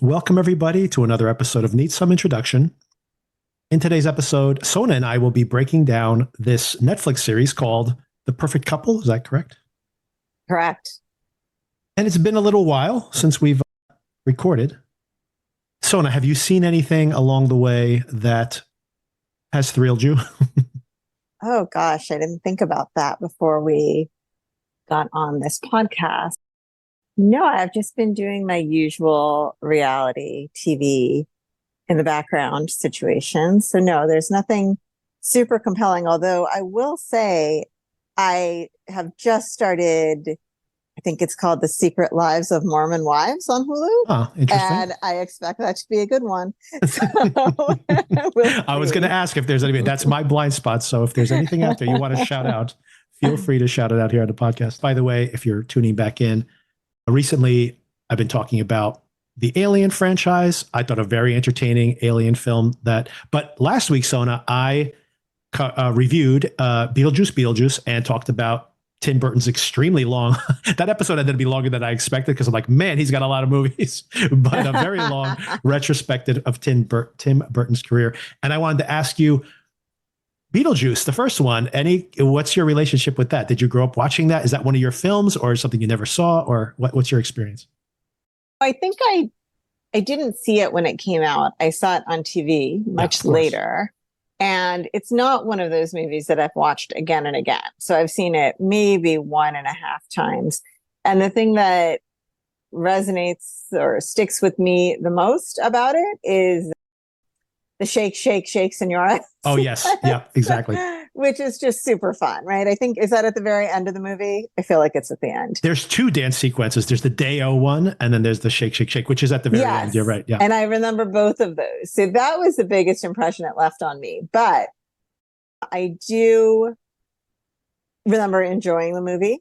Welcome, everybody, to another episode of Need Some Introduction. In today's episode, Sona and I will be breaking down this Netflix series called The Perfect Couple. Is that correct? Correct. And it's been a little while since we've recorded. Sona, have you seen anything along the way that has thrilled you? Oh gosh, I didn't think about that before we got on this podcast. No, I've just been doing my usual reality TV in the background situation. So no, there's nothing super compelling. Although I will say I have just started, I think it's called The Secret Lives of Mormon Wives on Hulu. Oh, interesting. And I expect that to be a good one. So, I was going to ask if there's any, that's my blind spot. So if there's anything out there you want to shout out, feel free to shout it out here on the podcast. By the way, if you're tuning back in, recently I've been talking about the Alien franchise. I thought a very entertaining Alien film but last week, Sona, I reviewed Beetlejuice and talked about Tim Burton's extremely long. That episode ended up being longer than I expected because I'm like, man, he's got a lot of movies, but a very long retrospective of Tim Burton's career. And I wanted to ask you, Beetlejuice, the first one, what's your relationship with that? Did you grow up watching that? Is that one of your films or something you never saw, or what's your experience? I think I didn't see it when it came out. I saw it on TV much later. And it's not one of those movies that I've watched again and again. So I've seen it maybe 1.5 times. And the thing that resonates or sticks with me the most about it is the shake, shake, shake, senora. Oh, yes. Yeah, exactly. Which is just super fun, right? I think, is that at the very end of the movie? I feel like it's at the end. There's two dance sequences. There's the Day-O one, and then there's the shake, shake, shake, which is at the very end. You're right. Yeah. And I remember both of those. So that was the biggest impression it left on me. But I do remember enjoying the movie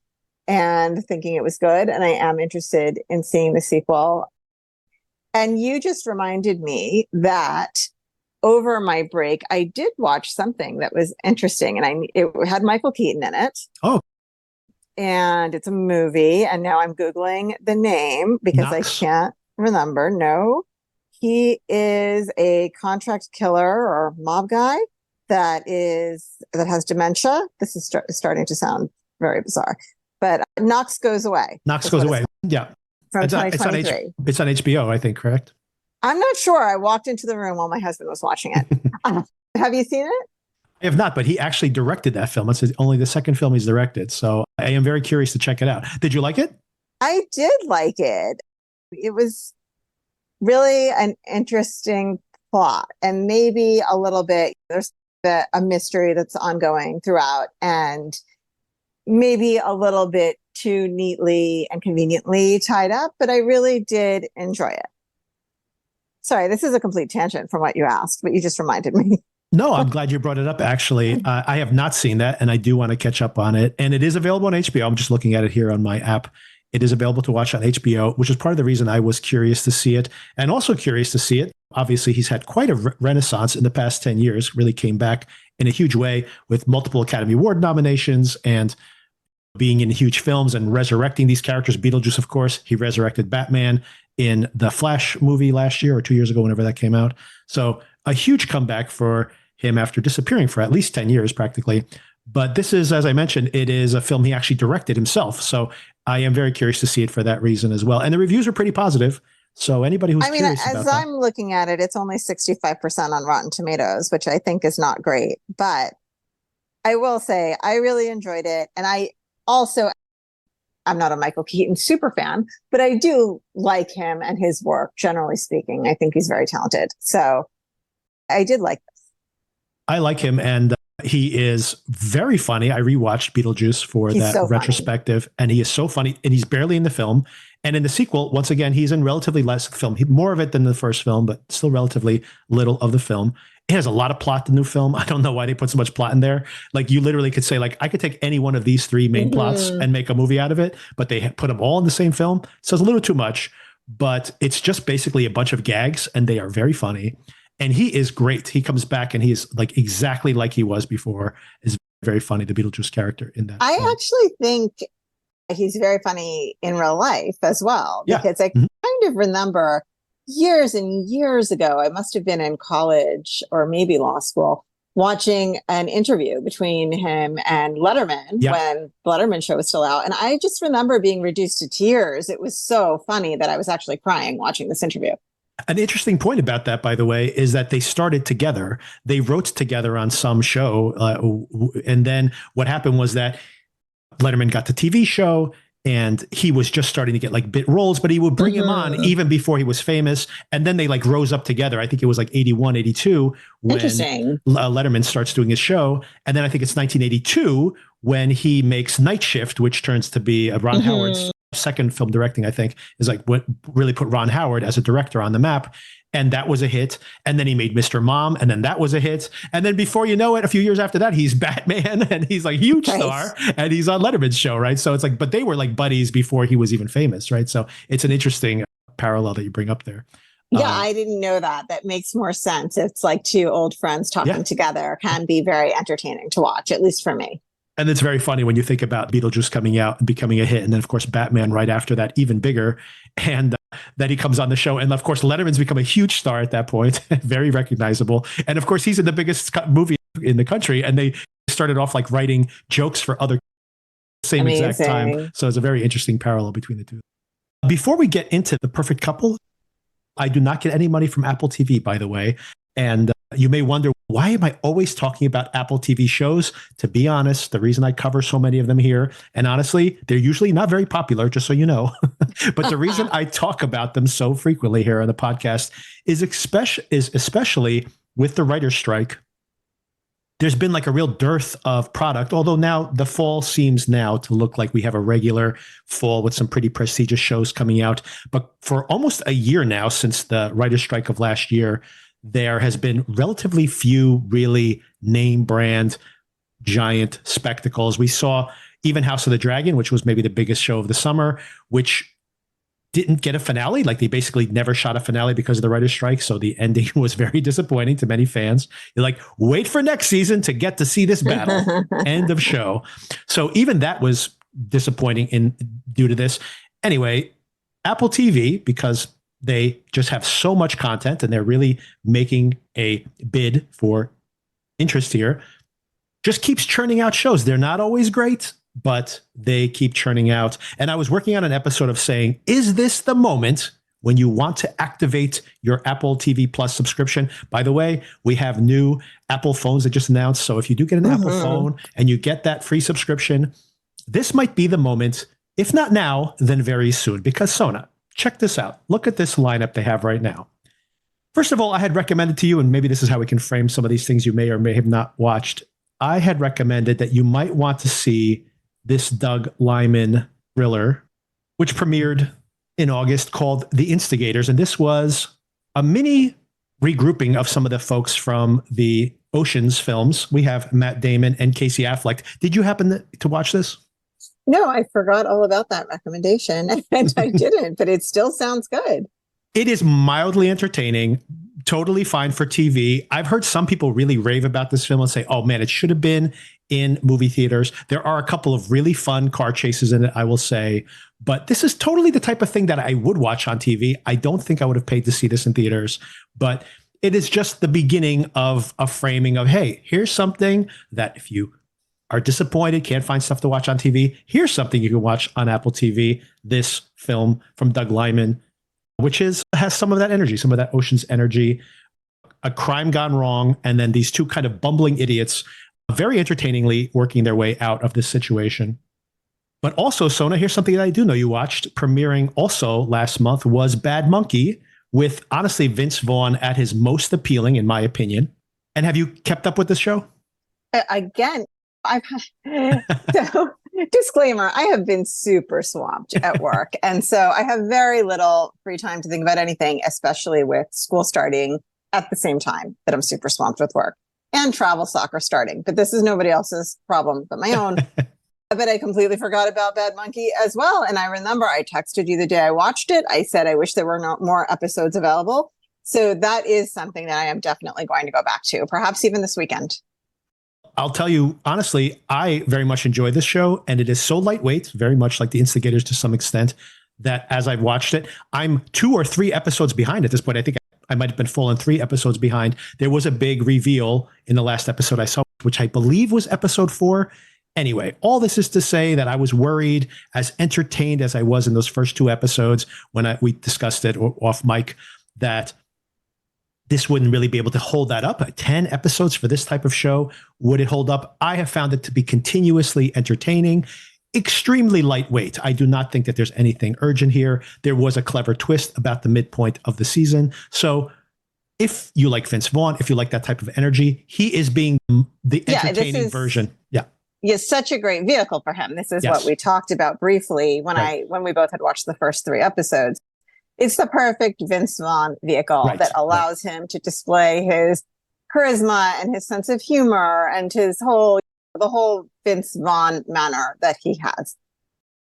and thinking it was good. And I am interested in seeing the sequel. And you just reminded me that over my break, I did watch something that was interesting, and it had Michael Keaton in it. Oh, and it's a movie. And now I'm Googling the name because I can't remember. No, he is a contract killer or mob guy that has dementia. This is starting to sound very bizarre, but Knox Goes Away. Knox Goes Away. Yeah. From 2023. It's on HBO, I think, correct? I'm not sure. I walked into the room while my husband was watching it. Have you seen it? I have not, but he actually directed that film. It's only the second film he's directed. So I am very curious to check it out. Did you like it? I did like it. It was really an interesting plot, and maybe a little bit, there's a mystery that's ongoing throughout, and maybe a little bit too neatly and conveniently tied up, but I really did enjoy it. Sorry, this is a complete tangent from what you asked, but you just reminded me. No, I'm glad you brought it up, actually. I have not seen that, and I do want to catch up on it. And it is available on HBO. I'm just looking at it here on my app. It is available to watch on HBO, which is part of the reason I was curious to see it, and also curious to see it. Obviously, he's had quite a renaissance in the past 10 years, really came back in a huge way with multiple Academy Award nominations and being in huge films and resurrecting these characters. Beetlejuice, of course, he resurrected Batman in the Flash movie last year or 2 years ago, whenever that came out. So a huge comeback for him after disappearing for at least 10 years, practically. But this is, as I mentioned, it is a film he actually directed himself. So I am very curious to see it for that reason as well. And the reviews are pretty positive. So anybody who's curious about that. As I'm looking at it, it's only 65% on Rotten Tomatoes, which I think is not great. But I will say I really enjoyed it. And I'm not a Michael Keaton super fan, but I do like him and his work, generally speaking. I think he's very talented. So I did like this. I like him, and he is very funny. I rewatched Beetlejuice for that retrospective, and he is so funny, and he's barely in the film. And in the sequel, once again, he's in relatively less film, more of it than the first film, but still relatively little of the film. It has a lot of plot, the new film. I don't know why they put so much plot in there. Like, you literally could say, like, I could take any one of these three main plots and make a movie out of it, but they put them all in the same film. So it's a little too much, but it's just basically a bunch of gags, and they are very funny. And he is great. He comes back, and he is like exactly like he was before. Is very funny, the Beetlejuice character in that. I actually think he's very funny in real life as well, because I kind of remember years and years ago. I must have been in college or maybe law school, watching an interview between him and Letterman Yeah. when the Letterman show was still out. And I just remember being reduced to tears. It was so funny that I was actually crying watching this interview. An interesting point about that, by the way, is that they started together. They wrote together on some show. And then what happened was that Letterman got the TV show and he was just starting to get like bit roles, but he would bring him on even before he was famous. And then they like rose up together. I think it was like 81, 82 when Letterman starts doing his show. And then I think it's 1982 when he makes Night Shift, which turns to be Ron Howard's second film directing, I think, is like what really put Ron Howard as a director on the map. And that was a hit. And then he made Mr. Mom. And then that was a hit. And then before you know it, a few years after that, he's Batman and he's like a huge star and he's on Letterman's show. Right. So it's like, but they were like buddies before he was even famous. Right. So it's an interesting parallel that you bring up there. Yeah, I didn't know that. That makes more sense. It's like two old friends talking together can be very entertaining to watch, at least for me. And it's very funny when you think about Beetlejuice coming out and becoming a hit. And then, of course, Batman right after that, even bigger. And then he comes on the show. And, of course, Letterman's become a huge star at that point, very recognizable. And, of course, he's in the biggest movie in the country. And they started off like writing jokes for other same exact time. So it's a very interesting parallel between the two. Before we get into The Perfect Couple, I do not get any money from Apple TV, by the way. And you may wonder, why am I always talking about Apple TV shows? To be honest, the reason I cover so many of them here, and honestly, they're usually not very popular, just so you know. But the reason I talk about them so frequently here on the podcast is especially with the writer's strike. There's been like a real dearth of product, although now the fall seems now to look like we have a regular fall with some pretty prestigious shows coming out. But for almost a year now, since the writer's strike of last year, there has been relatively few really name brand giant spectacles. We saw even House of the Dragon, which was maybe the biggest show of the summer, which didn't get a finale. Like they basically never shot a finale because of the writer's strike. So the ending was very disappointing to many fans. You're like, wait for next season to get to see this battle. End of show. So even that was disappointing due to this. Anyway, Apple TV, because they just have so much content and they're really making a bid for interest here, just keeps churning out shows. They're not always great, but they keep churning out. And I was working on an episode of saying, is this the moment when you want to activate your Apple TV Plus subscription? By the way, we have new Apple phones that just announced. So if you do get an Apple phone and you get that free subscription, this might be the moment, if not now, then very soon. Because Sona, check this out. Look at this lineup they have right now. First of all, I had recommended to you, and maybe this is how we can frame some of these things you may or may have not watched. I had recommended that you might want to see this Doug Liman thriller, which premiered in August, called The Instigators. And this was a mini regrouping of some of the folks from the Ocean's films. We have Matt Damon and Casey Affleck. Did you happen to watch this? No, I forgot all about that recommendation and I didn't, but it still sounds good. It is mildly entertaining, totally fine for TV. I've heard some people really rave about this film and say, oh man, it should have been in movie theaters. There are a couple of really fun car chases in it, I will say, but this is totally the type of thing that I would watch on TV. I don't think I would have paid to see this in theaters, but it is just the beginning of a framing of, hey, here's something that if you are disappointed, can't find stuff to watch on TV, here's something you can watch on Apple TV. This film from Doug Liman, which has some of that energy, some of that Ocean's energy, a crime gone wrong, and then these two kind of bumbling idiots very entertainingly working their way out of this situation. But also, Sona, here's something that I do know you watched, premiering also last month, was Bad Monkey, with honestly Vince Vaughn at his most appealing, in my opinion. And have you kept up with this show? Again, so disclaimer, I have been super swamped at work. And so I have very little free time to think about anything, especially with school starting at the same time that I'm super swamped with work and travel soccer starting. But this is nobody else's problem but my own. But I completely forgot about Bad Monkey as well. And I remember I texted you the day I watched it. I said, I wish there were no more episodes available. So that is something that I am definitely going to go back to, perhaps even this weekend. I'll tell you, honestly, I very much enjoy this show, and it is so lightweight, very much like The Instigators to some extent, that as I've watched it, I'm 2 or 3 episodes behind at this point. I think I might have been fallen 3 episodes behind. There was a big reveal in the last episode I saw, which I believe was episode 4. Anyway, all this is to say that I was worried, as entertained as I was in those first 2 episodes when we discussed it off mic, that this wouldn't really be able to hold that up. 10 episodes for this type of show, would it hold up? I have found it to be continuously entertaining, extremely lightweight. I do not think that there's anything urgent here. There was a clever twist about the midpoint of the season. So if you like Vince Vaughn, if you like that type of energy, he is being the entertaining version. Yeah. It's such a great vehicle for him. This is what we talked about briefly when we both had watched the first 3 episodes. It's the perfect Vince Vaughn vehicle that allows him to display his charisma and his sense of humor and the whole Vince Vaughn manner that he has.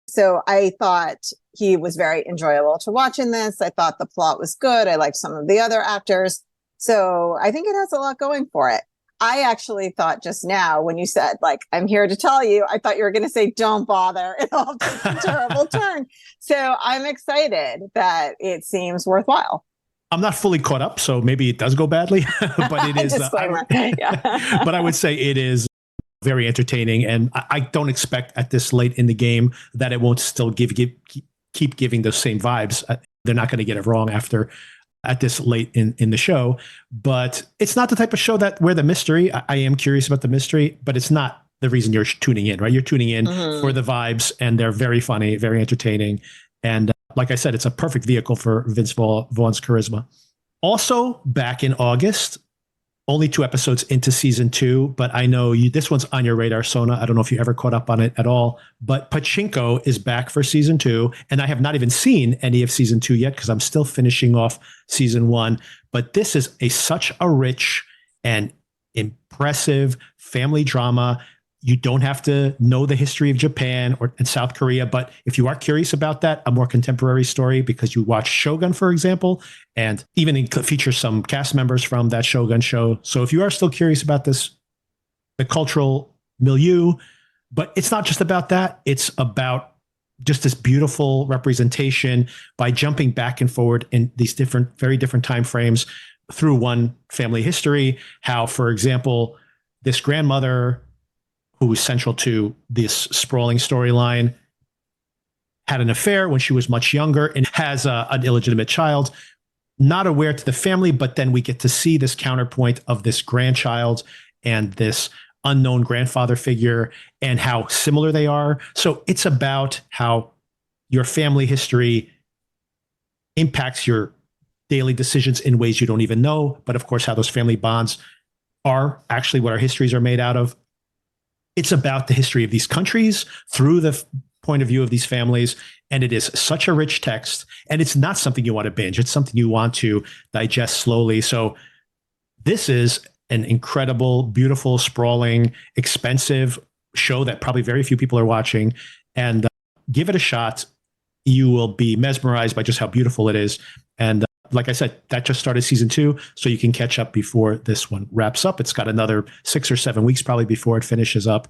So I thought he was very enjoyable to watch in this. I thought the plot was good. I liked some of the other actors. So I think it has a lot going for it. I actually thought just now when you said, like, I'm here to tell you, I thought you were going to say, don't bother. It'll take a terrible turn. So I'm excited that it seems worthwhile. I'm not fully caught up, so maybe it does go badly, but it is. But I would say it is very entertaining, and I don't expect at this late in the game that it won't still keep giving those same vibes. They're not going to get it wrong at this late in the show, but it's not the type of show where the mystery, I am curious about the mystery, but it's not the reason you're tuning in, right? You're tuning in for the vibes, and they're very funny, very entertaining. And like I said, it's a perfect vehicle for Vince Vaughn's charisma. Also back in August, only 2 episodes into season 2, but I know this one's on your radar, Sona. I don't know if you ever caught up on it at all, but Pachinko is back for season 2. And I have not even seen any of season 2 yet because I'm still finishing off season 1. But this is such a rich and impressive family drama. You don't have to know the history of Japan and South Korea, but if you are curious about that, a more contemporary story, because you watch Shogun, for example, and even features some cast members from that Shogun show. So if you are still curious about the cultural milieu, but it's not just about that, it's about just this beautiful representation by jumping back and forward in these very different time frames through one family history. How, for example, this grandmother, who was central to this sprawling storyline, had an affair when she was much younger and has an illegitimate child, not aware to the family, but then we get to see this counterpoint of this grandchild and this unknown grandfather figure and how similar they are. So it's about how your family history impacts your daily decisions in ways you don't even know, but of course how those family bonds are actually what our histories are made out of. It's about the history of these countries through the point of view of these families. And it is such a rich text. And it's not something you want to binge. It's something you want to digest slowly. So this is an incredible, beautiful, sprawling, expensive show that probably very few people are watching. And give it a shot. You will be mesmerized by just how beautiful it is. And like I said, that just started season 2, so you can catch up before this one wraps up. It's got another 6 or 7 weeks probably before it finishes up.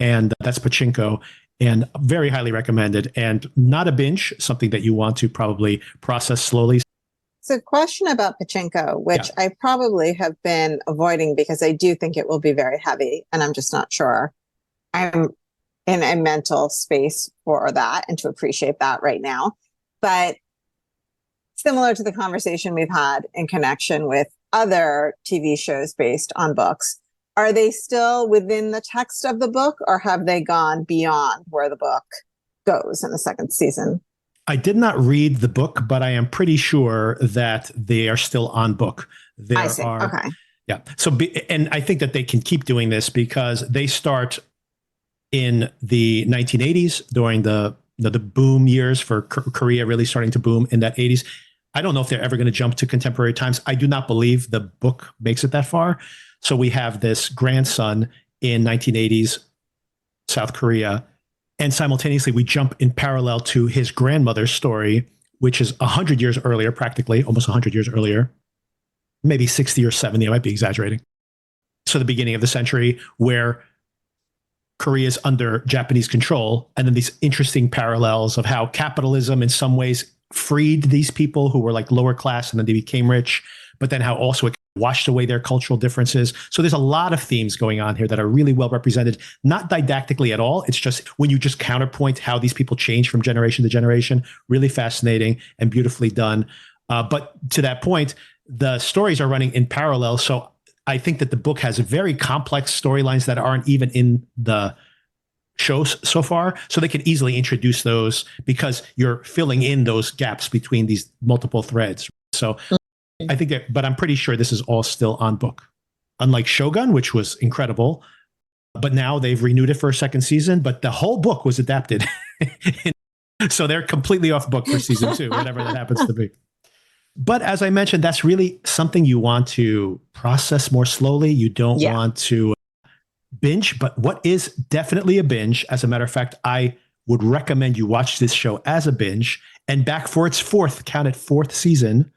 And that's Pachinko, and very highly recommended, and not a binge, something that you want to probably process slowly. So question about Pachinko, which I probably have been avoiding because I do think it will be very heavy, and I'm just not sure I'm in a mental space for that and to appreciate that right now. But similar to the conversation we've had in connection with other TV shows based on books, are they still within the text of the book, or have they gone beyond where the book goes in the second season? I did not read the book, but I am pretty sure that they are still on book. I see. Okay. Yeah. So, and I think that they can keep doing this because they start in the 1980s during the boom years for Korea, really starting to boom in that 80s. I don't know if they're ever going to jump to contemporary times. I do not believe the book makes it that far. So we have this grandson in 1980s South Korea, and simultaneously we jump in parallel to his grandmother's story, which is 100 years earlier, practically almost 100 years earlier, maybe 60 or 70. I might be exaggerating. So the beginning of the century, where Korea's under Japanese control, and then these interesting parallels of how capitalism in some ways freed these people who were like lower class and then they became rich, but then how also it washed away their cultural differences. So there's a lot of themes going on here that are really well represented, not didactically at all. It's just when you just counterpoint how these people change from generation to generation, really fascinating and beautifully done. But to that point, the stories are running in parallel. So I think that the book has very complex storylines that aren't even in the shows so far. So they can easily introduce those because you're filling in those gaps between these multiple threads. So I think that, but I'm pretty sure this is all still on book. Unlike Shogun, which was incredible, but now they've renewed it for a second season, but the whole book was adapted. So they're completely off book for season 2, whatever that happens to be. But as I mentioned, that's really something you want to process more slowly. You don't want to binge, but what is definitely a binge, as a matter of fact, I would recommend you watch this show as a binge, and back for its fourth season,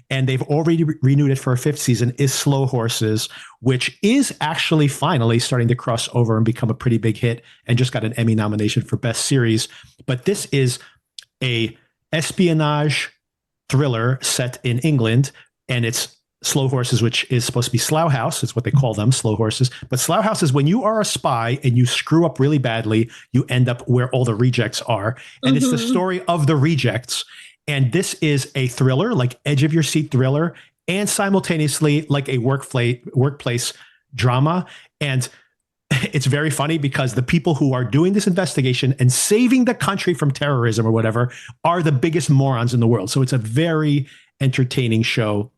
and they've already renewed it for a 5th season, is Slow Horses, which is actually finally starting to cross over and become a pretty big hit and just got an Emmy nomination for Best Series. But this is a espionage thriller set in England, and it's Slow Horses, which is supposed to be Slough House. It's what they call them, Slow Horses. But Slough House is when you are a spy and you screw up really badly, you end up where all the rejects are. And it's the story of the rejects. And this is a thriller, like edge of your seat thriller, and simultaneously like a workplace drama. And it's very funny because the people who are doing this investigation and saving the country from terrorism or whatever are the biggest morons in the world. So it's a very entertaining show,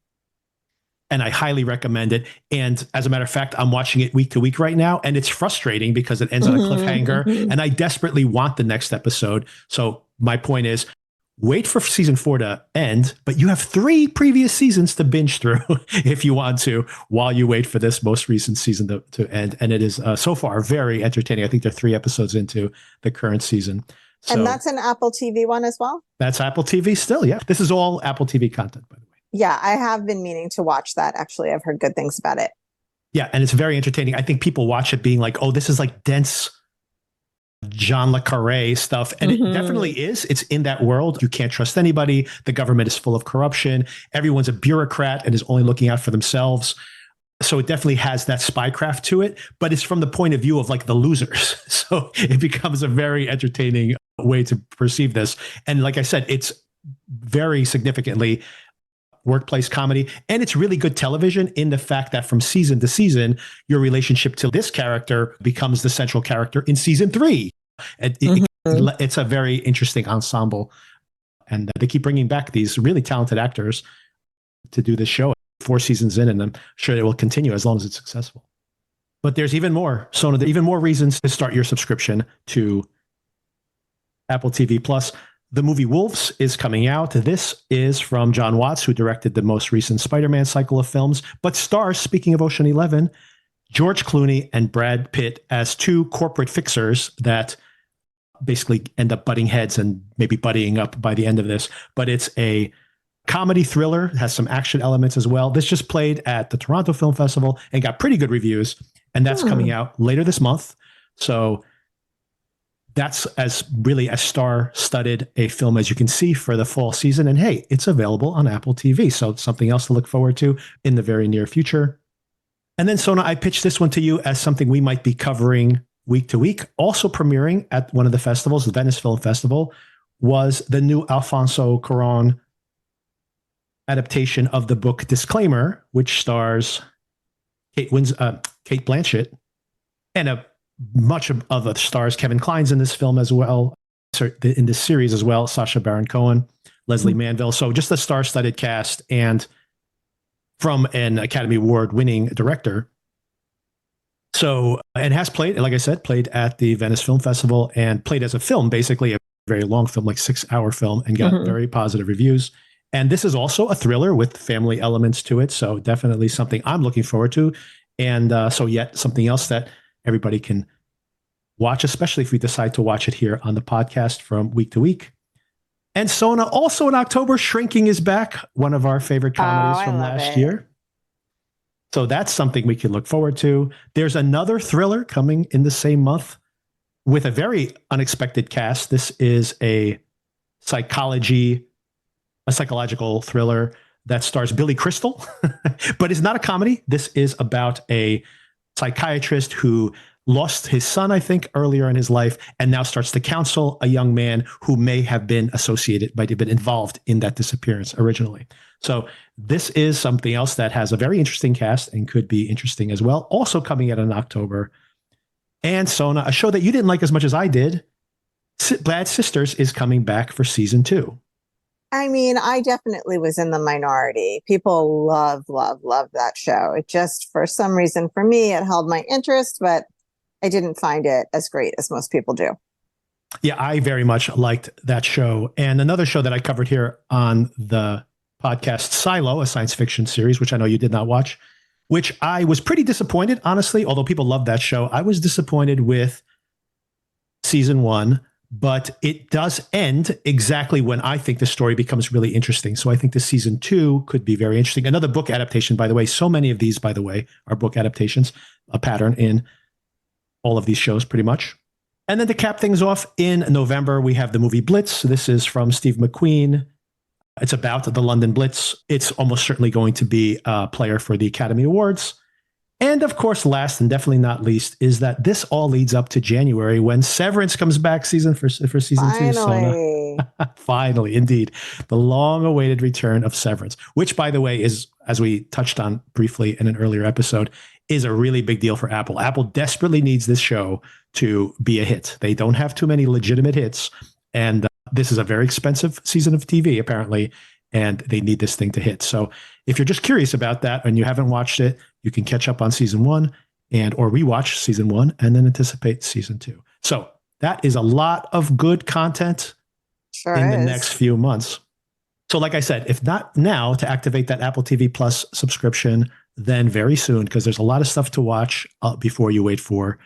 and I highly recommend it. And as a matter of fact, I'm watching it week to week right now, and it's frustrating because it ends on a cliffhanger, and I desperately want the next episode. So my point is, wait for season 4 to end, but you have 3 previous seasons to binge through if you want to, while you wait for this most recent season to end. And it is so far very entertaining. I think they're 3 episodes into the current season. So, and that's an Apple TV one as well? That's Apple TV still, yeah. This is all Apple TV content, by the way. Yeah, I have been meaning to watch that, actually. I've heard good things about it. Yeah, and it's very entertaining. I think people watch it being like, oh, this is like dense John le Carré stuff. And it definitely is. It's in that world. You can't trust anybody. The government is full of corruption. Everyone's a bureaucrat and is only looking out for themselves. So it definitely has that spycraft to it, but it's from the point of view of like the losers. So it becomes a very entertaining way to perceive this. And like I said, it's very significantly workplace comedy, and it's really good television in the fact that from season to season, your relationship to this character becomes the central character in season 3. It's a very interesting ensemble, and they keep bringing back these really talented actors to do this show 4 seasons in, and I'm sure it will continue as long as it's successful. But there's even more. So there are even more reasons to start your subscription to Apple TV Plus. The movie Wolves is coming out. This is from John Watts, who directed the most recent Spider-Man cycle of films, but stars, speaking of Ocean 11, George Clooney and Brad Pitt as 2 corporate fixers that basically end up butting heads and maybe buddying up by the end of this. But it's a comedy thriller, has some action elements as well. This just played at the Toronto Film Festival and got pretty good reviews, and that's coming out later this month. So that's as really as star-studded a film as you can see for the fall season. And hey, it's available on Apple TV. So it's something else to look forward to in the very near future. And then, Sona, I pitched this one to you as something we might be covering week to week. Also premiering at one of the festivals, the Venice Film Festival, was the new Alfonso Cuarón adaptation of the book Disclaimer, which stars Kate Blanchett and much of the stars. Kevin Kline's in this film as well, in this series as well. Sacha Baron Cohen, Leslie Manville. So just a star-studded cast, and from an Academy Award-winning director. So, and has played, like I said, played at the Venice Film Festival and played as a film, basically a very long film, like 6-hour film, and got very positive reviews. And this is also a thriller with family elements to it. So definitely something I'm looking forward to. And so yet something else that everybody can watch, especially if we decide to watch it here on the podcast from week to week. And Sona, also in October, Shrinking is back, one of our favorite comedies from last year. So that's something we can look forward to. There's another thriller coming in the same month with a very unexpected cast. This is a psychological thriller that stars Billy Crystal, but it's not a comedy. This is about a psychiatrist who lost his son, I think, earlier in his life, and now starts to counsel a young man who may have been might have been involved in that disappearance originally. So this is something else that has a very interesting cast and could be interesting as well. Also coming out in October. And Sona, a show that you didn't like as much as I did, Bad Sisters, is coming back for season 2. I mean, I definitely was in the minority. People love that show. It just, for some reason, for me, it held my interest, but I didn't find it as great as most people do. Yeah, I very much liked that show. And another show that I covered here on the podcast, Silo, a science fiction series, which I know you did not watch, which I was pretty disappointed, honestly. Although people love that show, I was disappointed with season 1, but it does end exactly when I think the story becomes really interesting. So I think the season 2 could be very interesting. Another book adaptation, by the way. So many of these, by the way, are book adaptations, a pattern in all of these shows pretty much. And then to cap things off, in November, we have the movie Blitz. This is from Steve McQueen. It's about the London Blitz. It's almost certainly going to be a player for the Academy Awards. And of course, last and definitely not least, is that this all leads up to January when Severance comes back for season 2. Finally. Finally, indeed. The long-awaited return of Severance, which, by the way, is, as we touched on briefly in an earlier episode, is a really big deal for Apple. Apple desperately needs this show to be a hit. They don't have too many legitimate hits. And this is a very expensive season of TV, apparently, and they need this thing to hit. So if you're just curious about that and you haven't watched it, you can catch up on season 1 or rewatch season 1 and then anticipate season 2. So that is a lot of good content in the next few months. So like I said, if not now to activate that Apple TV Plus subscription, then very soon, because there's a lot of stuff to watch before you wait for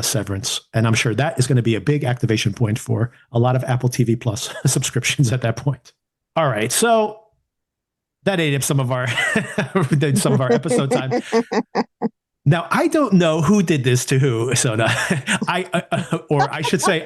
Severance. And I'm sure that is going to be a big activation point for a lot of Apple TV Plus subscriptions at that point. All right. So that ate up some of our episode time. Now, I don't know who did this to who, Sona. Or I should say,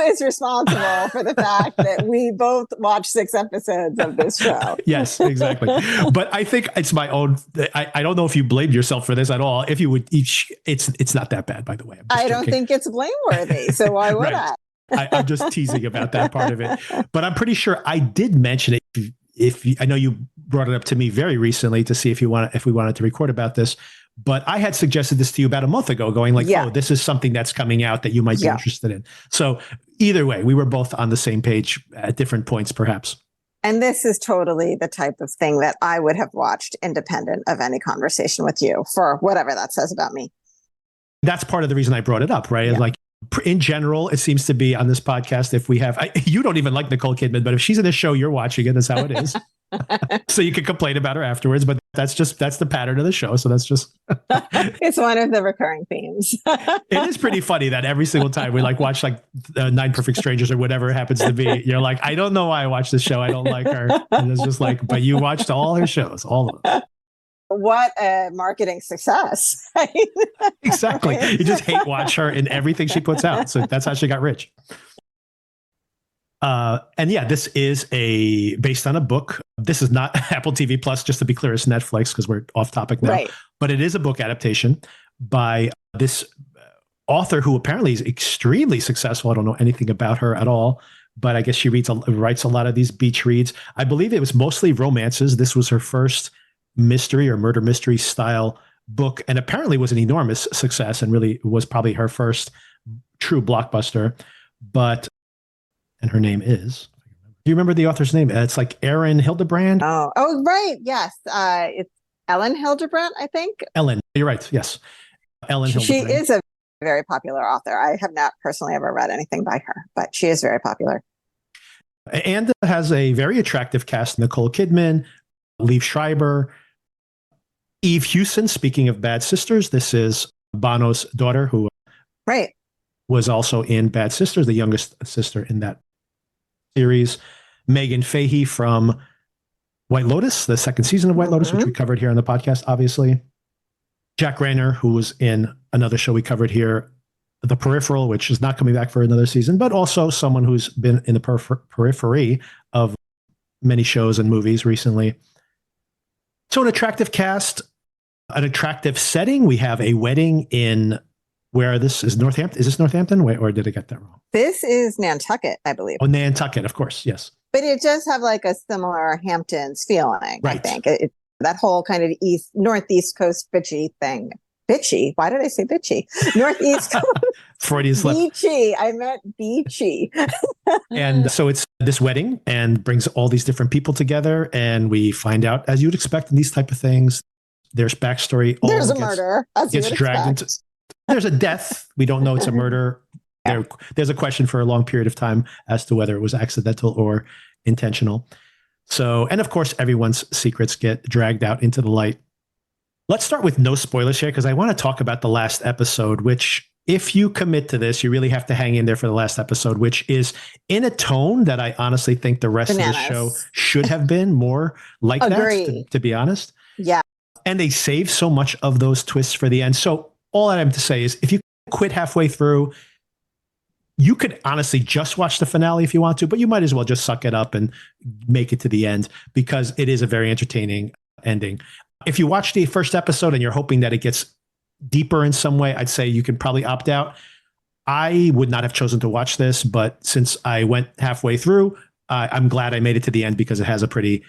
is responsible for the fact that we both watched 6 episodes of this show. Yes, exactly. But I think it's my own. I don't know if you blamed yourself for this at all. If you would each, it's not that bad, by the way. I don't think it's blameworthy. So why would right. I'm just teasing about that part of it. But I'm pretty sure I did mention it. I know you brought it up to me very recently to see if we wanted to record about this. But I had suggested this to you about a month ago, going like, oh, this is something that's coming out that you might be interested in. So either way, we were both on the same page at different points, perhaps. And this is totally the type of thing that I would have watched independent of any conversation with you, for whatever that says about me. That's part of the reason I brought it up, right? Yeah. Like, in general, it seems to be on this podcast, if we have, you don't even like Nicole Kidman, but if she's in a show, you're watching it. That's how it is. So you can complain about her afterwards, but that's the pattern of the show. So that's just, it's one of the recurring themes. It is pretty funny that every single time we watch 9 Perfect Strangers or whatever it happens to be, you're like, I don't know why I watch this show. I don't like her. And it's just like, but you watched all her shows, all of them. What a marketing success. Exactly. You just hate watch her in everything she puts out. So that's how she got rich. And yeah, this is based on a book. This is not Apple TV Plus, just to be clear, it's Netflix because we're off topic now. Right. But it is a book adaptation by this author who apparently is extremely successful. I don't know anything about her at all, but I guess she writes a lot of these beach reads. I believe it was mostly romances. This was her first mystery or murder mystery style book, and apparently was an enormous success and really was probably her first true blockbuster. And her name is, do you remember the author's name? It's like Erin Hildebrand. Oh, right. Yes. It's Ellen Hildebrand, I think. Ellen, you're right. Yes. Ellen Hildebrand. She is a very popular author. I have not personally ever read anything by her, but she is very popular. And has a very attractive cast. Nicole Kidman, Liev Schreiber, Eve Hewson. Speaking of Bad Sisters, this is Bono's daughter, who was also in Bad Sisters, the youngest sister in that series. Megan Fahey from White Lotus, the second season of White Lotus, which we covered here on the podcast, obviously. Jack Rayner, who was in another show we covered here, the Peripheral, which is not coming back for another season, but also someone who's been in the periphery of many shows and movies recently. So an attractive cast, an attractive setting. We have a wedding in where this is Northampton. Is this Northampton? Wait, or did I get that wrong? This is Nantucket, I believe. Oh, Nantucket, of course. Yes. But it does have like a similar Hamptons feeling, Right. I think. That whole kind of northeast coast bitchy thing. Bitchy? Why did I say bitchy? Northeast coast. Freudian slip. Beachy. I meant beachy. And so it's this wedding and brings all these different people together. And we find out, as you'd expect in these type of things, there's backstory. There's a murder. As you gets would dragged expect. there's a death. We don't know it's a murder. There's a question for a long period of time as to whether it was accidental or intentional. So, and of course, everyone's secrets get dragged out into the light. Let's start with no spoilers here, because I want to talk about the last episode, which if you commit to this, you really have to hang in there for the last episode, which is in a tone that I honestly think the rest of the show should have been more like that, to be honest. Yeah. And they save so much of those twists for the end. So all I have to say is if you quit halfway through, you could honestly just watch the finale if you want to, but you might as well just suck it up and make it to the end, because it is a very entertaining ending. If you watch the first episode and you're hoping that it gets deeper in some way, I'd say you can probably opt out. I would not have chosen to watch this, but since I went halfway through, I'm glad I made it to the end, because it has a pretty,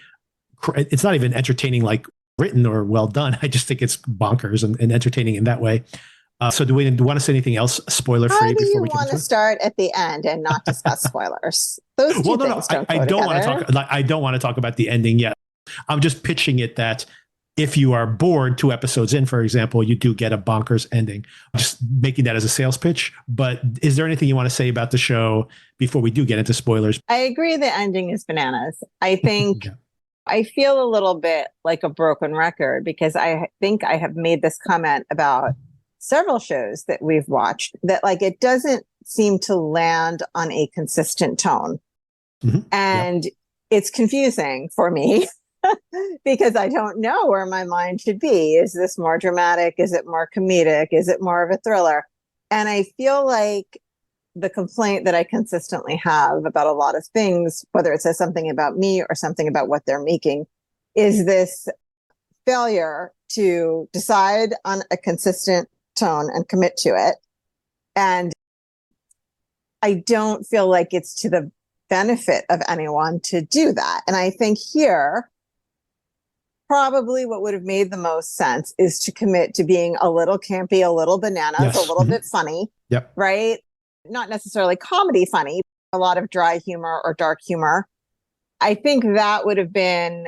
it's not even entertaining, like written or well done. I just think it's bonkers and entertaining in that way. So do we want to say anything else spoiler free before we want to start at the end and not discuss spoilers? Those two things I don't want to talk. I don't want to talk about the ending yet. I'm just pitching it that if you are bored 2 episodes in, for example, you do get a bonkers ending. I'm just making that as a sales pitch. But is there anything you want to say about the show before we do get into spoilers? I agree the ending is bananas. I think I feel a little bit like a broken record, because I think I have made this comment about several shows that we've watched, that like it doesn't seem to land on a consistent tone. Mm-hmm. And it's confusing for me because I don't know where my mind should be. Is this more dramatic? Is it more comedic? Is it more of a thriller? And I feel like the complaint that I consistently have about a lot of things, whether it says something about me or something about what they're making, is this failure to decide on a consistent tone and commit to it. And I don't feel like it's to the benefit of anyone to do that. And I think here, probably what would have made the most sense is to commit to being a little campy, a little bananas, a little bit funny, right? Not necessarily comedy funny, a lot of dry humor or dark humor. I think that would have been,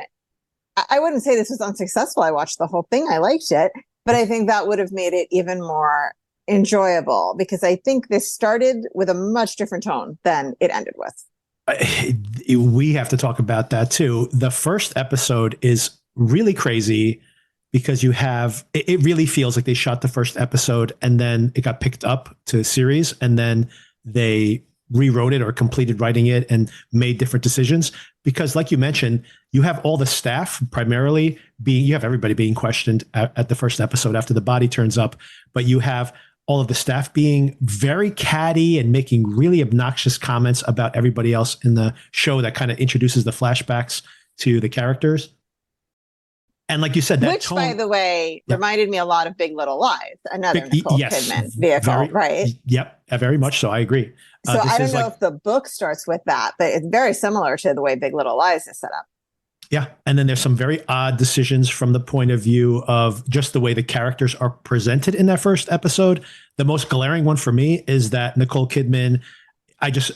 I wouldn't say this was unsuccessful. I watched the whole thing. I liked it. But I think that would have made it even more enjoyable, because I think this started with a much different tone than it ended with. We have to talk about that too. The first episode is really crazy because you have, it really feels like they shot the first episode and then it got picked up to series, and then they rewrote it or completed writing it and made different decisions. Because like you mentioned, you have all the staff primarily being, you have everybody being questioned at the first episode after the body turns up, but you have all of the staff being very catty and making really obnoxious comments about everybody else in the show that kind of introduces the flashbacks to the characters. And like you said, that which, tone, by the way, reminded me a lot of Big Little Lies, another Nicole Kidman vehicle, right? Yep, very much so. I agree. So I don't know if the book starts with that, but it's very similar to the way Big Little Lies is set up. Yeah. And then there's some very odd decisions from the point of view of just the way the characters are presented in that first episode. The most glaring one for me is that Nicole Kidman, I just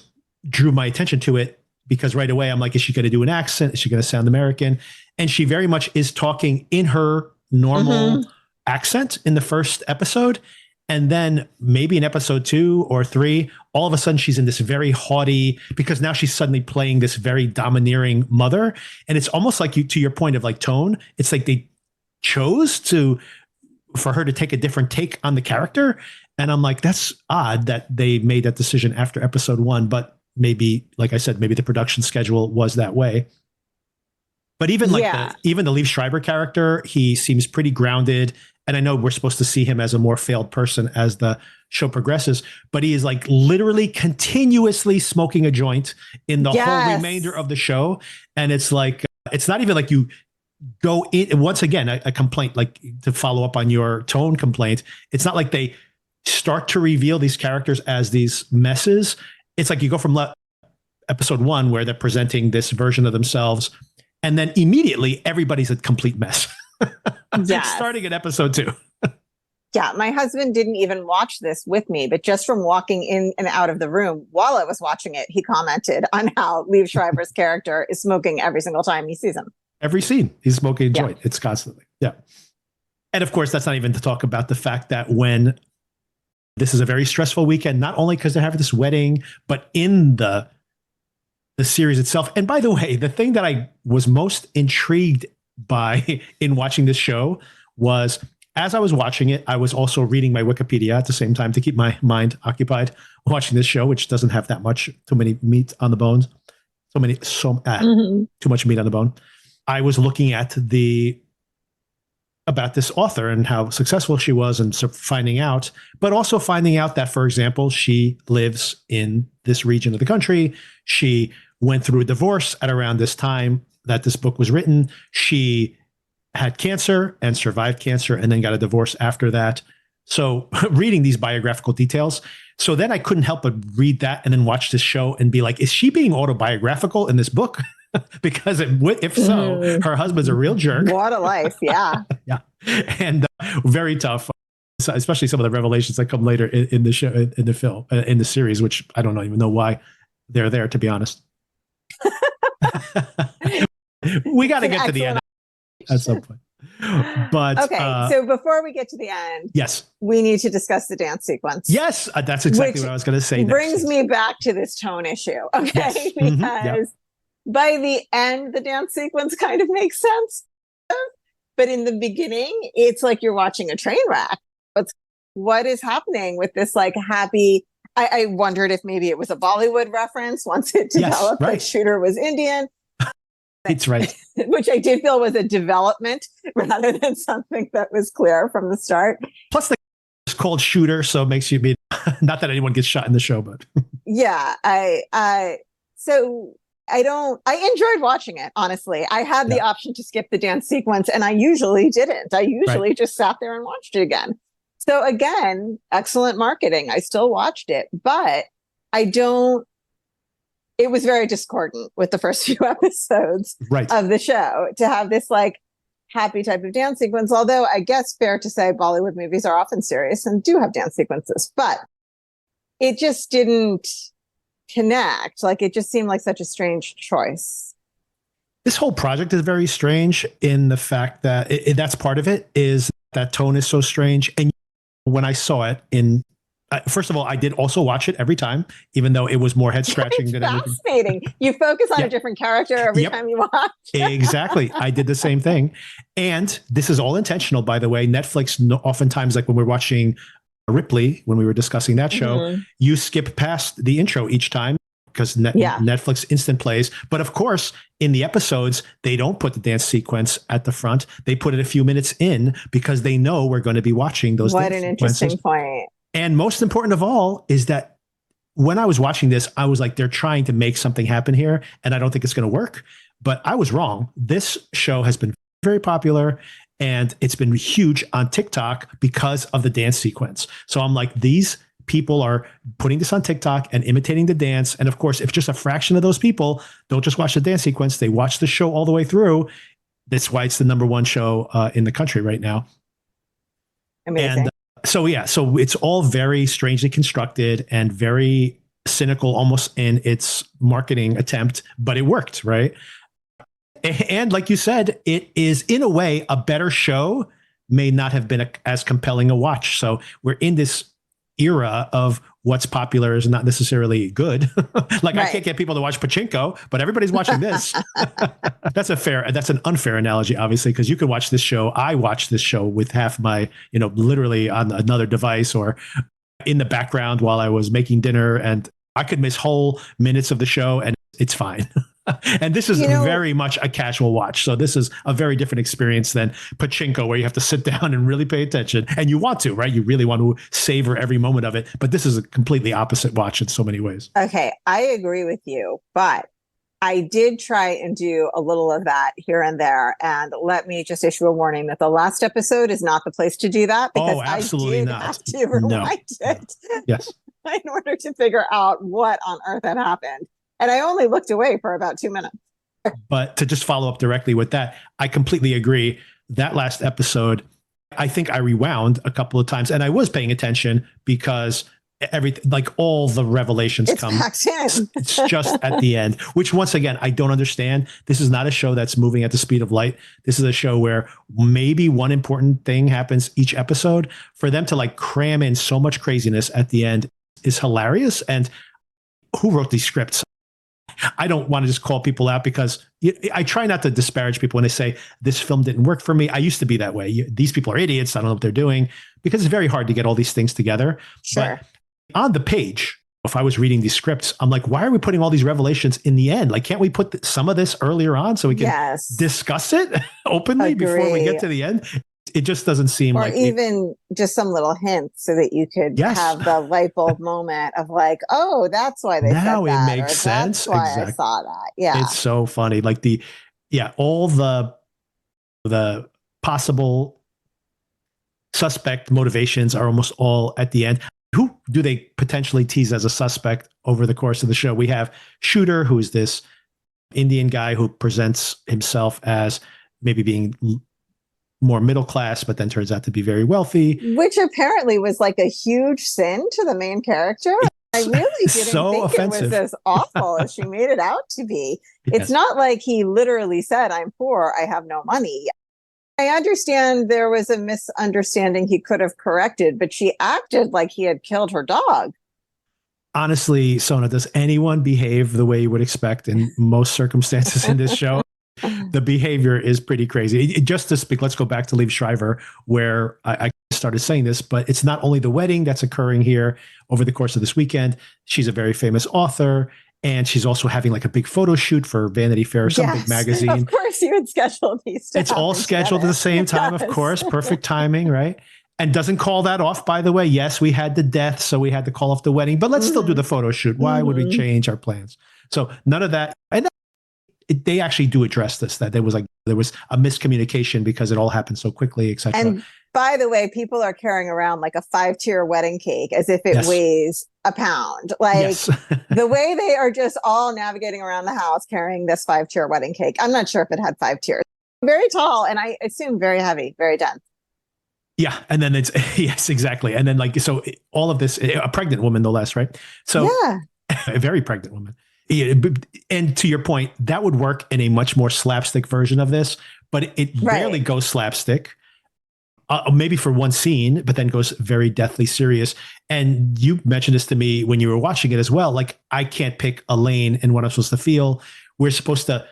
drew my attention to it because right away I'm like, is she going to do an accent? Is she going to sound American? And she very much is talking in her normal accent in the first episode. And then maybe in episode 2 or 3, all of a sudden she's in this very haughty, because now she's suddenly playing this very domineering mother. And it's almost like, you, to your point of like tone, it's like they chose for her to take a different take on the character. And I'm like, that's odd that they made that decision after episode 1, but maybe, like I said, maybe the production schedule was that way. But even like even the Liev Schreiber character, he seems pretty grounded And I know we're supposed to see him as a more failed person as the show progresses, but he is like literally continuously smoking a joint in the whole remainder of the show. And it's like, it's not even like you go in. Once again, a complaint, like to follow up on your tone complaint, it's not like they start to reveal these characters as these messes. It's like you go from episode 1 where they're presenting this version of themselves, and then immediately everybody's a complete mess. Starting at episode 2. Yeah, my husband didn't even watch this with me, but just from walking in and out of the room while I was watching it, he commented on how Liev Schreiber's character is smoking every single time he sees him. Every scene, he's smoking a joint. It's constantly. Yeah. And of course, that's not even to talk about the fact that when this is a very stressful weekend, not only because they're having this wedding, but in the series itself. And by the way, the thing that I was most intrigued by in watching this show was, as I was watching it, I was also reading my Wikipedia at the same time to keep my mind occupied watching this show, which doesn't have that much, too many meat on the bones, too much meat on the bone. I was looking at about this author and how successful she was, and so finding out, but also finding out that, for example, she lives in this region of the country. She went through a divorce at around this time that this book was written. She had cancer and survived cancer and then got a divorce after that. So reading these biographical details. So then I couldn't help but read that and then watch this show and be like, is she being autobiographical in this book? Because if so, her husband's a real jerk. What a life. Yeah. Yeah. And very tough, especially some of the revelations that come later in the show, in the film, in the series, which I don't even know why they're there, to be honest. We got to get to the end at some point. But okay, so before we get to the end, yes, we need to discuss the dance sequence. Yes, that's exactly what I was going to say. Brings me back to this tone issue, okay? Yes. Because by the end, the dance sequence kind of makes sense, but in the beginning, it's like you're watching a train wreck. What is happening with this like happy? I wondered if maybe it was a Bollywood reference once it developed that Shooter was Indian. That's right. Which I did feel was a development rather than something that was clear from the start. Plus, it's called Shooter, so it makes you be not that anyone gets shot in the show, but yeah, I enjoyed watching it. Honestly, I had the option to skip the dance sequence, and I usually didn't. I usually just sat there and watched it again. So again, excellent marketing. I still watched it, but it was very discordant with the first few episodes of the show to have this like happy type of dance sequence. Although I guess fair to say Bollywood movies are often serious and do have dance sequences, but it just didn't connect. Like it just seemed like such a strange choice. This whole project is very strange in the fact that that's part of it, is that tone is so strange. And when I saw it first of all, I did also watch it every time, even though it was more head scratching than anything. Fascinating. You focus on a different character every time you watch. Exactly. I did the same thing. And this is all intentional, by the way. Netflix, oftentimes, like when we're watching Ripley, when we were discussing that show, you skip past the intro each time because Netflix instant plays. But of course, in the episodes, they don't put the dance sequence at the front. They put it a few minutes in because they know we're going to be watching those dance sequences. What an interesting point. And most important of all is that when I was watching this, I was like, they're trying to make something happen here, and I don't think it's going to work. But I was wrong. This show has been very popular, and it's been huge on TikTok because of the dance sequence. So I'm like, these people are putting this on TikTok and imitating the dance. And of course, if just a fraction of those people don't just watch the dance sequence, they watch the show all the way through. That's why it's the #1 show in the country right now. Amazing. And so it's all very strangely constructed and very cynical almost in its marketing attempt, but it worked, right? And like you said, it is in a way a better show, may not have been as compelling a watch. So we're in this era of what's popular is not necessarily good. Like I can't get people to watch Pachinko, but everybody's watching this. That's an unfair analogy, obviously, because you could watch this show. I watched this show with half my, literally on another device or in the background while I was making dinner, and I could miss whole minutes of the show and it's fine. And this is You know, very much a casual watch. So this is a very different experience than Pachinko, where you have to sit down and really pay attention. And you want to, right? You really want to savor every moment of it. But this is a completely opposite watch in so many ways. okay, I agree with you, but I did try and do a little of that here and there. And let me just issue a warning that the last episode is not the place to do that, because Oh, I absolutely did not. have to No, rewind it yes. in order to figure out what on earth had happened. And I only looked away for about 2 minutes. But to just follow up directly with that, I completely agree. That last episode, I think I rewound a couple of times, and I was paying attention because everything, like all the revelations It's come. packed in. It's just at the end, which once again, I don't understand. This is not a show that's moving at the speed of light. This is a show where maybe one important thing happens each episode. For them to like cram in so much craziness at the end is hilarious. And who wrote these scripts? I don't want to just call people out, because I try not to disparage people when they say this film didn't work for me. I used to be that way. These people are idiots. I don't know what they're doing, because it's very hard to get all these things together. Sure. But on the page, if I was reading these scripts, I'm like, why are we putting all these revelations in the end? Like, can't we put some of this earlier on so we can discuss it openly before we get to the end? It just doesn't seem like, even just some little hints so that you could have the light bulb moment of like, oh, that's why they said that. Now it makes sense. That's why I saw that. Yeah. It's so funny. Like all the possible suspect motivations are almost all at the end. Who do they potentially tease as a suspect over the course of the show? We have Shooter, who is this Indian guy who presents himself as maybe being more middle class, but then turns out to be very wealthy. Which apparently was like a huge sin to the main character. I really didn't think offensive. It was as awful as she made it out to be. Yes. It's not like he literally said, I'm poor, I have no money. I understand there was a misunderstanding he could have corrected, but she acted like he had killed her dog. Honestly, Sona, does anyone behave the way you would expect in most circumstances in this show? The behavior is pretty crazy. Just to speak, let's go back to Liev Schreiber, where I started saying this, but it's not only the wedding that's occurring here over the course of this weekend. She's a very famous author, and she's also having like a big photo shoot for Vanity Fair or some big magazine. Of course, you would schedule these. It's all scheduled at the same time, of course. Perfect timing, right? And doesn't call that off, by the way. Yes, we had the death, so we had to call off the wedding, but let's still do the photo shoot. Why would we change our plans? So none of that. And they actually do address this, that there was a miscommunication because it all happened so quickly, etc. And by the way, people are carrying around like a 5-tier wedding cake as if it weighs a pound. Like the way they are just all navigating around the house carrying this 5-tier wedding cake. I'm not sure if it had 5 tiers. Very tall, and I assume very heavy, very dense. Yeah. And then it's, yes, exactly. And then so all of this, a pregnant woman, no less, right? So a very pregnant woman. And to your point, that would work in a much more slapstick version of this, but it rarely goes slapstick. Maybe for one scene, but then goes very deathly serious. And you mentioned this to me when you were watching it as well. Like, I can't pick a lane in what I'm supposed to feel. We're supposed to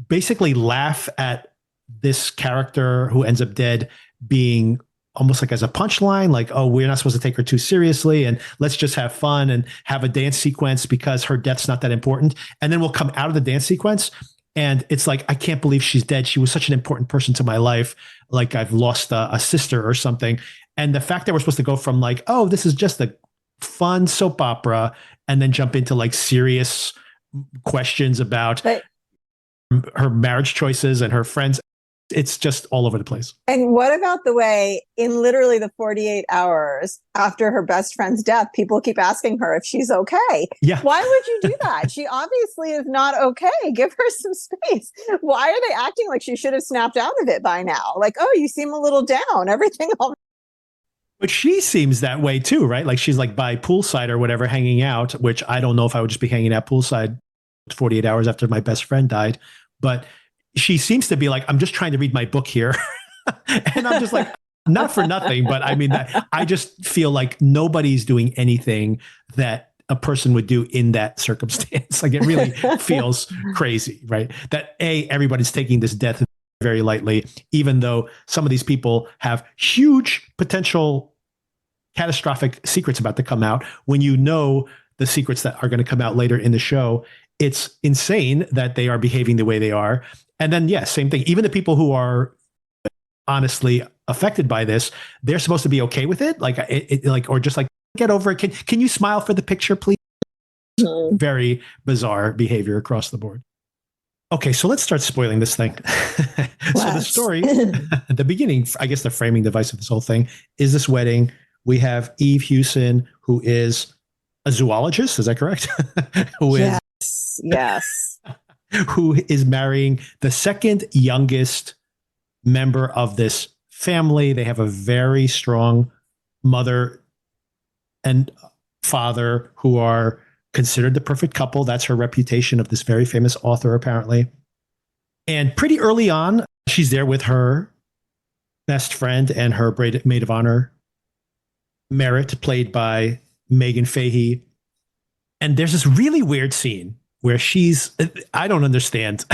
basically laugh at this character who ends up dead being almost like as a punchline, like, oh, we're not supposed to take her too seriously, and let's just have fun and have a dance sequence because her death's not that important. And then we'll come out of the dance sequence and it's like, I can't believe she's dead. She was such an important person to my life. Like, I've lost a sister or something. And the fact that we're supposed to go from like, oh, this is just a fun soap opera, and then jump into like serious questions about her marriage choices and her friends. It's just all over the place. And what about the way in literally the 48 hours after her best friend's death, people keep asking her if she's okay? Yeah. Why would you do that? She obviously is not okay. Give her some space. Why are they acting like she should have snapped out of it by now? Like, oh, you seem a little down. Everything all. But she seems that way too, right? Like, she's like by poolside or whatever, hanging out, which I don't know if I would just be hanging out poolside 48 hours after my best friend died. But she seems to be like, I'm just trying to read my book here. And I'm just like, not for nothing, but I mean, I just feel like nobody's doing anything that a person would do in that circumstance. Like, it really feels crazy, right? That everybody's taking this death very lightly, even though some of these people have huge potential catastrophic secrets about to come out. When you know the secrets that are going to come out later in the show, it's insane that they are behaving the way they are. And then, yeah, same thing. Even the people who are honestly affected by this, they're supposed to be okay with it. Like, or just like, get over it. Can you smile for the picture, please? Very bizarre behavior across the board. Okay, so let's start spoiling this thing. So the story, the beginning, I guess the framing device of this whole thing is this wedding. We have Eve Hewson, who is a zoologist. Is that correct? Yes. Who is marrying the second youngest member of this family. They have a very strong mother and father who are considered the perfect couple. That's her reputation of this very famous author, apparently. And pretty early on, she's there with her best friend and her maid of honor, Merritt, played by Megan Fahey. And there's this really weird scene where I don't understand.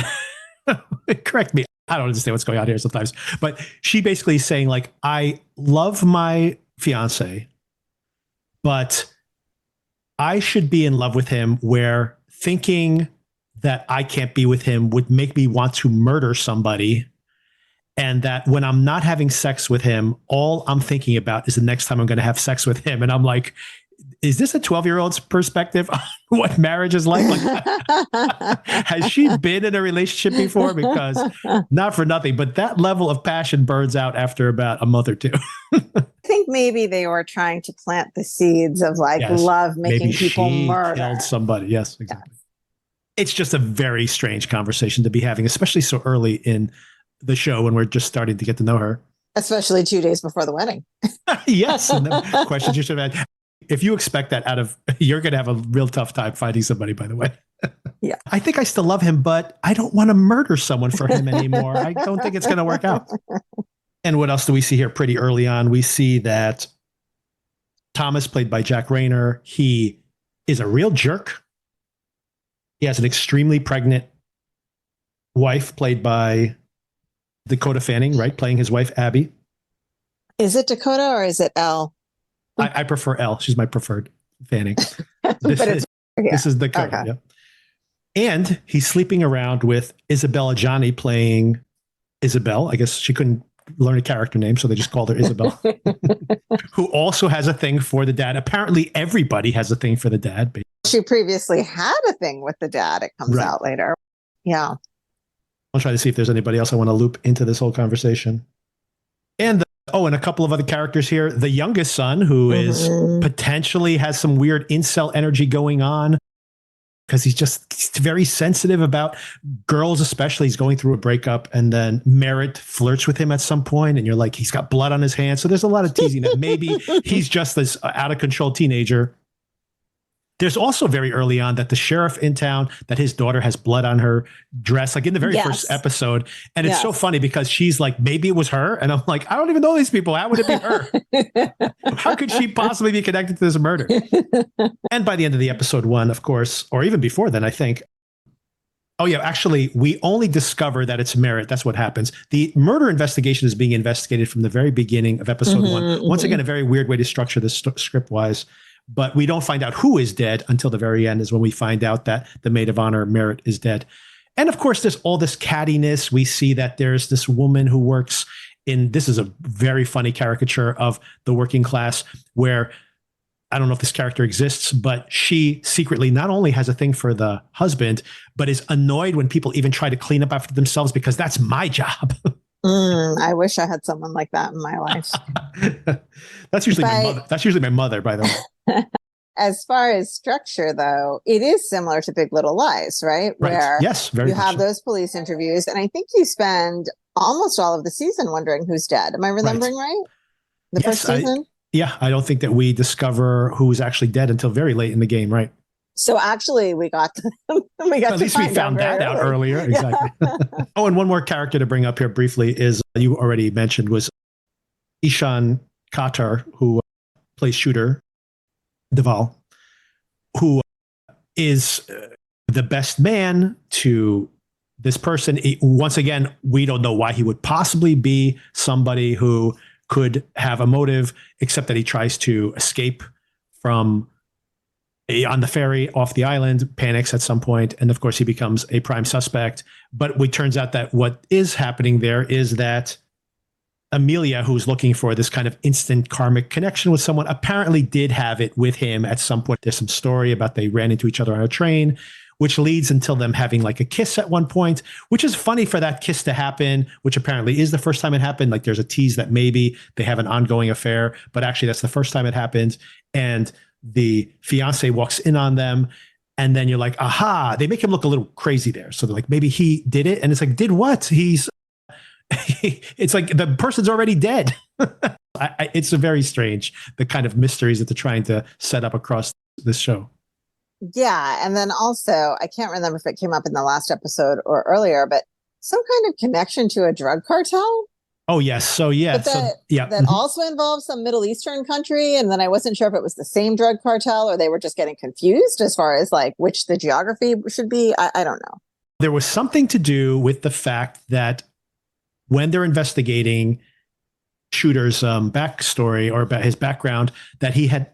Correct me. I don't understand what's going on here sometimes. But she basically is saying, like, I love my fiance, but I should be in love with him, where thinking that I can't be with him would make me want to murder somebody. And that when I'm not having sex with him, all I'm thinking about is the next time I'm going to have sex with him. And I'm like, is this a 12-year-old's perspective on what marriage is like? Has she been in a relationship before? Because not for nothing, but that level of passion burns out after about a month or two. I think maybe they were trying to plant the seeds of love making maybe people murder. Killed somebody. Yes, exactly. Yes. It's just a very strange conversation to be having, especially so early in the show when we're just starting to get to know her. Especially 2 days before the wedding. Yes. And the questions you should have had. If you expect that you're going to have a real tough time finding somebody, by the way. Yeah. I think I still love him, but I don't want to murder someone for him anymore. I don't think it's going to work out. And what else do we see here pretty early on? We see that Thomas, played by Jack Rayner, he is a real jerk. He has an extremely pregnant wife, played by Dakota Fanning, right? Playing his wife, Abby. Is it Dakota or is it Elle? I prefer Elle. She's my preferred Fanning. This is Dakota. Okay. Yep. And he's sleeping around with Isabella Johnny, playing Isabel. I guess she couldn't learn a character name, so they just called her Isabel. Who also has a thing for the dad. Apparently everybody has a thing for the dad. She previously had a thing with the dad. It comes out later. Yeah. I'll try to see if there's anybody else I want to loop into this whole conversation. And and a couple of other characters here. The youngest son, who is potentially has some weird incel energy going on, because he's very sensitive about girls, especially. He's going through a breakup, and then Merritt flirts with him at some point, and you're like, he's got blood on his hands. So there's a lot of teasing that maybe he's just this out of control teenager. There's also very early on that the sheriff in town, that his daughter has blood on her dress, like in the very first episode. And it's so funny because she's like, maybe it was her. And I'm like, I don't even know these people. How would it be her? How could she possibly be connected to this murder? And by the end of the episode 1, of course, or even before then, I think. Oh, yeah, actually, we only discover that it's Merritt. That's what happens. The murder investigation is being investigated from the very beginning of episode 1. Once again, a very weird way to structure this script-wise. But we don't find out who is dead until the very end, is when we find out that the maid of honor, Merritt, is dead. And of course, there's all this cattiness. We see that there's this woman who works this is a very funny caricature of the working class, where I don't know if this character exists, but she secretly not only has a thing for the husband, but is annoyed when people even try to clean up after themselves, because that's my job. I wish I had someone like that in my life. That's usually my mother. That's usually my mother, by the way. As far as structure, though, it is similar to Big Little Lies, right? Where very you have those police interviews, and I think you spend almost all of the season wondering who's dead. Am I remembering right? The first season? I don't think that we discover who's actually dead until very late in the game, right? So actually, we got at least we found that out earlier. Exactly. Oh, and one more character to bring up here briefly is, you already mentioned, was Ishan Qatar, who plays Shooter Duvall, who is the best man to this person. Once again, we don't know why he would possibly be somebody who could have a motive, except that he tries to escape from on the ferry off the island, panics at some point, and of course he becomes a prime suspect. But it turns out that what is happening there is that Amelia, who's looking for this kind of instant karmic connection with someone, apparently did have it with him at some point. There's some story about they ran into each other on a train, which leads until them having like a kiss at one point, which is funny for that kiss to happen, which apparently is the first time it happened. Like there's a tease that maybe they have an ongoing affair, but actually that's the first time it happened. And the fiance walks in on them. And then you're like, aha, they make him look a little crazy there. So they're like, maybe he did it. And it's like, did what? It's like the person's already dead. It's a very strange, the kind of mysteries that they're trying to set up across this show. Yeah. And then also, I can't remember if it came up in the last episode or earlier, but some kind of connection to a drug cartel. Oh, yes. So, yeah. But that also involves some Middle Eastern country. And then I wasn't sure if it was the same drug cartel or they were just getting confused as far as like which the geography should be. I don't know. There was something to do with the fact that when they're investigating Shooter's backstory or about his background, that he had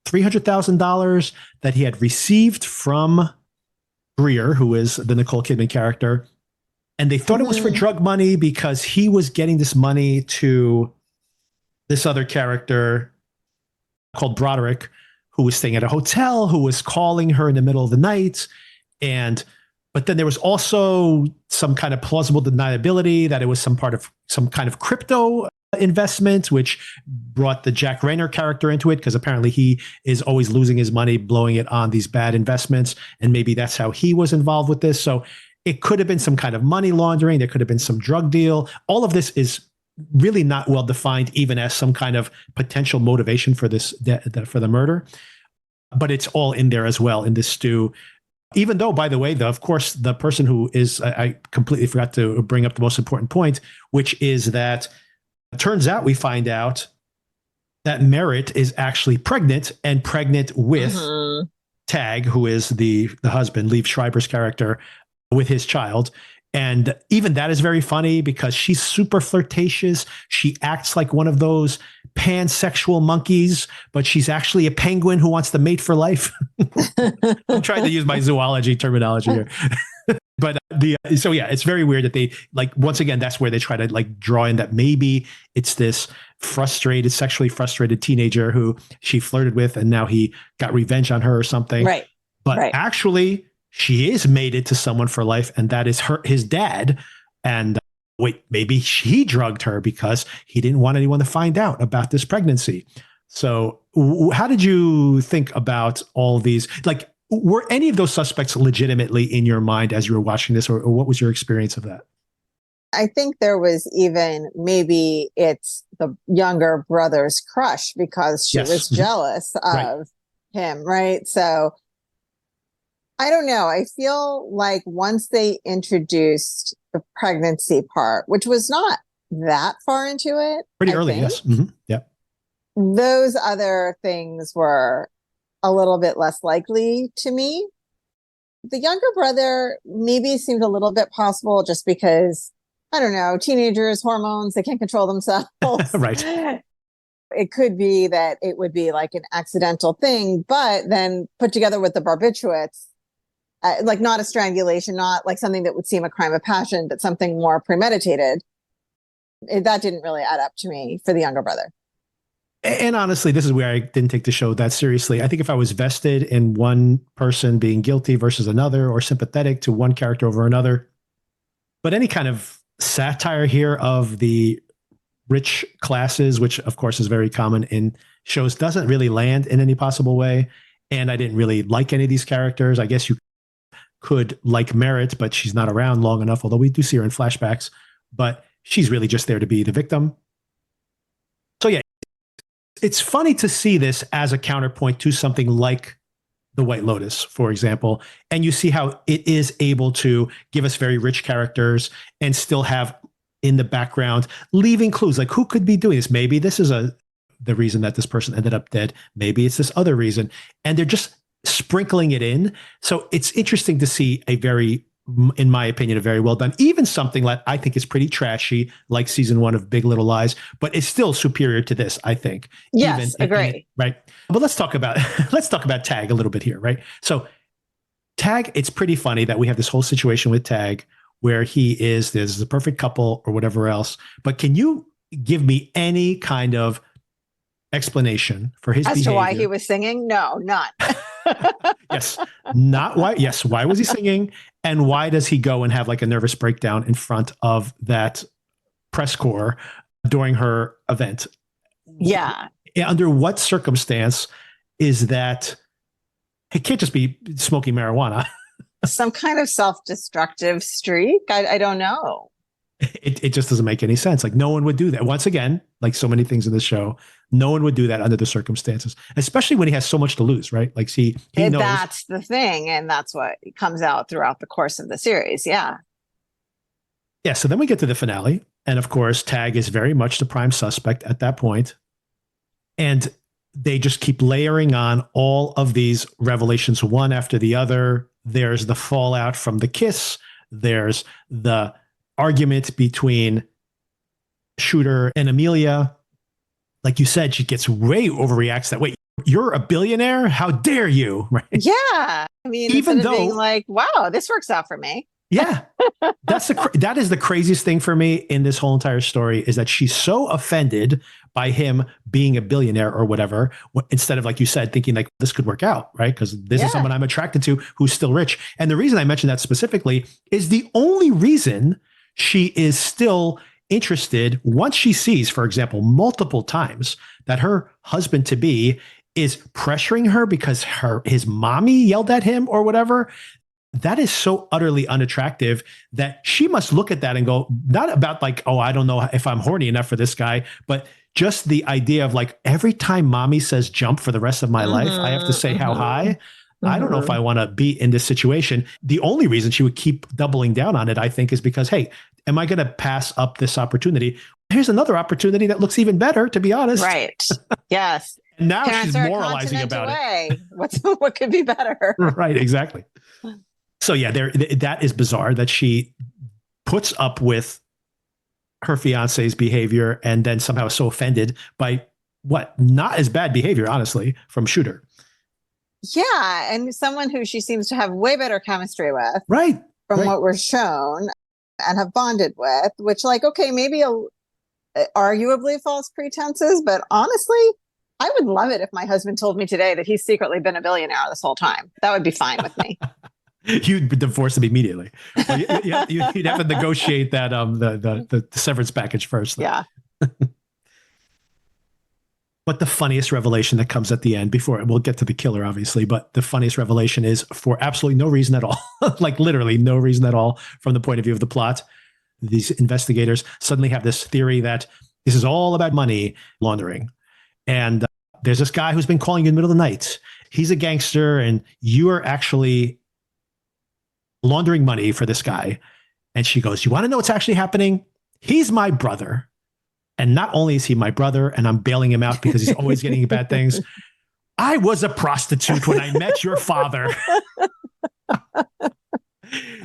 $300,000 that he had received from Greer, who is the Nicole Kidman character. And they thought it was for drug money because he was getting this money to this other character called Broderick, who was staying at a hotel, who was calling her in the middle of the night. But then there was also some kind of plausible deniability that it was some part of some kind of crypto investment, which brought the Jack Rayner character into it because apparently he is always losing his money, blowing it on these bad investments. And maybe that's how he was involved with this. So it could have been some kind of money laundering. There could have been some drug deal. All of this is really not well defined, even as some kind of potential motivation for this, for the murder. But it's all in there as well in this stew. Even though, by the way, of course, the person who is, I completely forgot to bring up the most important point, which is that it turns out we find out that Merritt is actually pregnant and pregnant with Tag, who is the husband, Liev Schreiber's character, with his child. And even that is very funny because she's super flirtatious. She acts like one of those pansexual monkeys, but she's actually a penguin who wants to mate for life. I'm trying to use my zoology terminology here. But so yeah, it's very weird that they like, once again, that's where they try to like draw in that maybe it's this sexually frustrated teenager who she flirted with and now he got revenge on her or something. Right. But actually she is mated to someone for life, and that is his dad. And wait, maybe he drugged her because he didn't want anyone to find out about this pregnancy. So how did you think about all these? Like, were any of those suspects legitimately in your mind as you were watching this, or what was your experience of that? I think there was even maybe it's the younger brother's crush because she was jealous of him, right? So I don't know. I feel like once they introduced the pregnancy part, which was not that far into it. Pretty early, yes. Yeah. Those other things were a little bit less likely to me. The younger brother maybe seemed a little bit possible just because, I don't know, teenagers, hormones, they can't control themselves. Right. It could be that it would be like an accidental thing, but then put together with the barbiturates, like not a strangulation, not like something that would seem a crime of passion, but something more premeditated. That didn't really add up to me for the younger brother. And honestly, this is where I didn't take the show that seriously. I think if I was vested in one person being guilty versus another, or sympathetic to one character over another, but any kind of satire here of the rich classes, which of course is very common in shows, doesn't really land in any possible way. And I didn't really like any of these characters. I guess you could like Merritt, but she's not around long enough, although we do see her in flashbacks, but she's really just there to be the victim. So yeah, it's funny to see this as a counterpoint to something like The White Lotus, for example, and you see how it is able to give us very rich characters and still have in the background leaving clues like who could be doing this. Maybe this is the reason that this person ended up dead. Maybe it's this other reason, and they're just sprinkling it in. So it's interesting to see a very in my opinion, are very well done. Even something that I think is pretty trashy, like season 1 of Big Little Lies, but it's still superior to this, I think. Yes, agree. Right. But let's talk about Tag a little bit here, right? So Tag, it's pretty funny that we have this whole situation with Tag where there's the perfect couple or whatever else. But can you give me any kind of explanation for his behavior? As to why he was singing? No, none. Yes. Not why. Yes. Why was he singing? And why does he go and have like a nervous breakdown in front of that press corps during her event? Yeah. Under what circumstance is that? It can't just be smoking marijuana. Some kind of self-destructive streak. I don't know. It just doesn't make any sense. Like no one would do that. Once again, like so many things in the show, no one would do that under the circumstances, especially when he has so much to lose, right? Like he knows. That's the thing. And that's what comes out throughout the course of the series. Yeah. Yeah. So then we get to the finale. And of course, Tag is very much the prime suspect at that point. And they just keep layering on all of these revelations, one after the other. There's the fallout from the kiss. There's the argument between Shooter and Amelia. Like you said, she gets way overreacts that, wait, you're a billionaire? How dare you? Right? Yeah. I mean, even though being like, wow, this works out for me. Yeah. That is the craziest thing for me in this whole entire story, is that she's so offended by him being a billionaire or whatever, instead of, like you said, thinking like this could work out, right? Because this is someone I'm attracted to who's still rich. And the reason I mentioned that specifically is the only reason she is still interested once she sees, for example, multiple times that her husband to be is pressuring her because his mommy yelled at him or whatever. That is so utterly unattractive that she must look at that and go, not about like, oh, I don't know if I'm horny enough for this guy, but just the idea of like, every time mommy says jump for the rest of my life, I have to say how high. I don't know if I want to be in this situation. The only reason she would keep doubling down on it, I think, is because, hey, am I going to pass up this opportunity? Here's another opportunity that looks even better, to be honest. Right. Yes. And now she's moralizing about it. What could be better? Right. Exactly. So yeah, that is bizarre that she puts up with her fiance's behavior and then somehow is so offended by what not as bad behavior, honestly, from Shooter. Yeah, and someone who she seems to have way better chemistry with, right? From what we're shown and have bonded with, which, like, okay, maybe arguably false pretenses, but honestly, I would love it if my husband told me today that he's secretly been a billionaire this whole time. That would be fine with me. You'd divorce him immediately. Well, you'd have to negotiate that the severance package first. Though. Yeah. But the funniest revelation that comes at the end, before we'll get to the killer, obviously, but the funniest revelation is for absolutely no reason at all, like literally no reason at all from the point of view of the plot. These investigators suddenly have this theory that this is all about money laundering. And there's this guy who's been calling you in the middle of the night. He's a gangster and you are actually laundering money for this guy. And she goes, you want to know what's actually happening? He's my brother. And not only is he my brother and I'm bailing him out because he's always getting bad things, I was a prostitute when I met your father.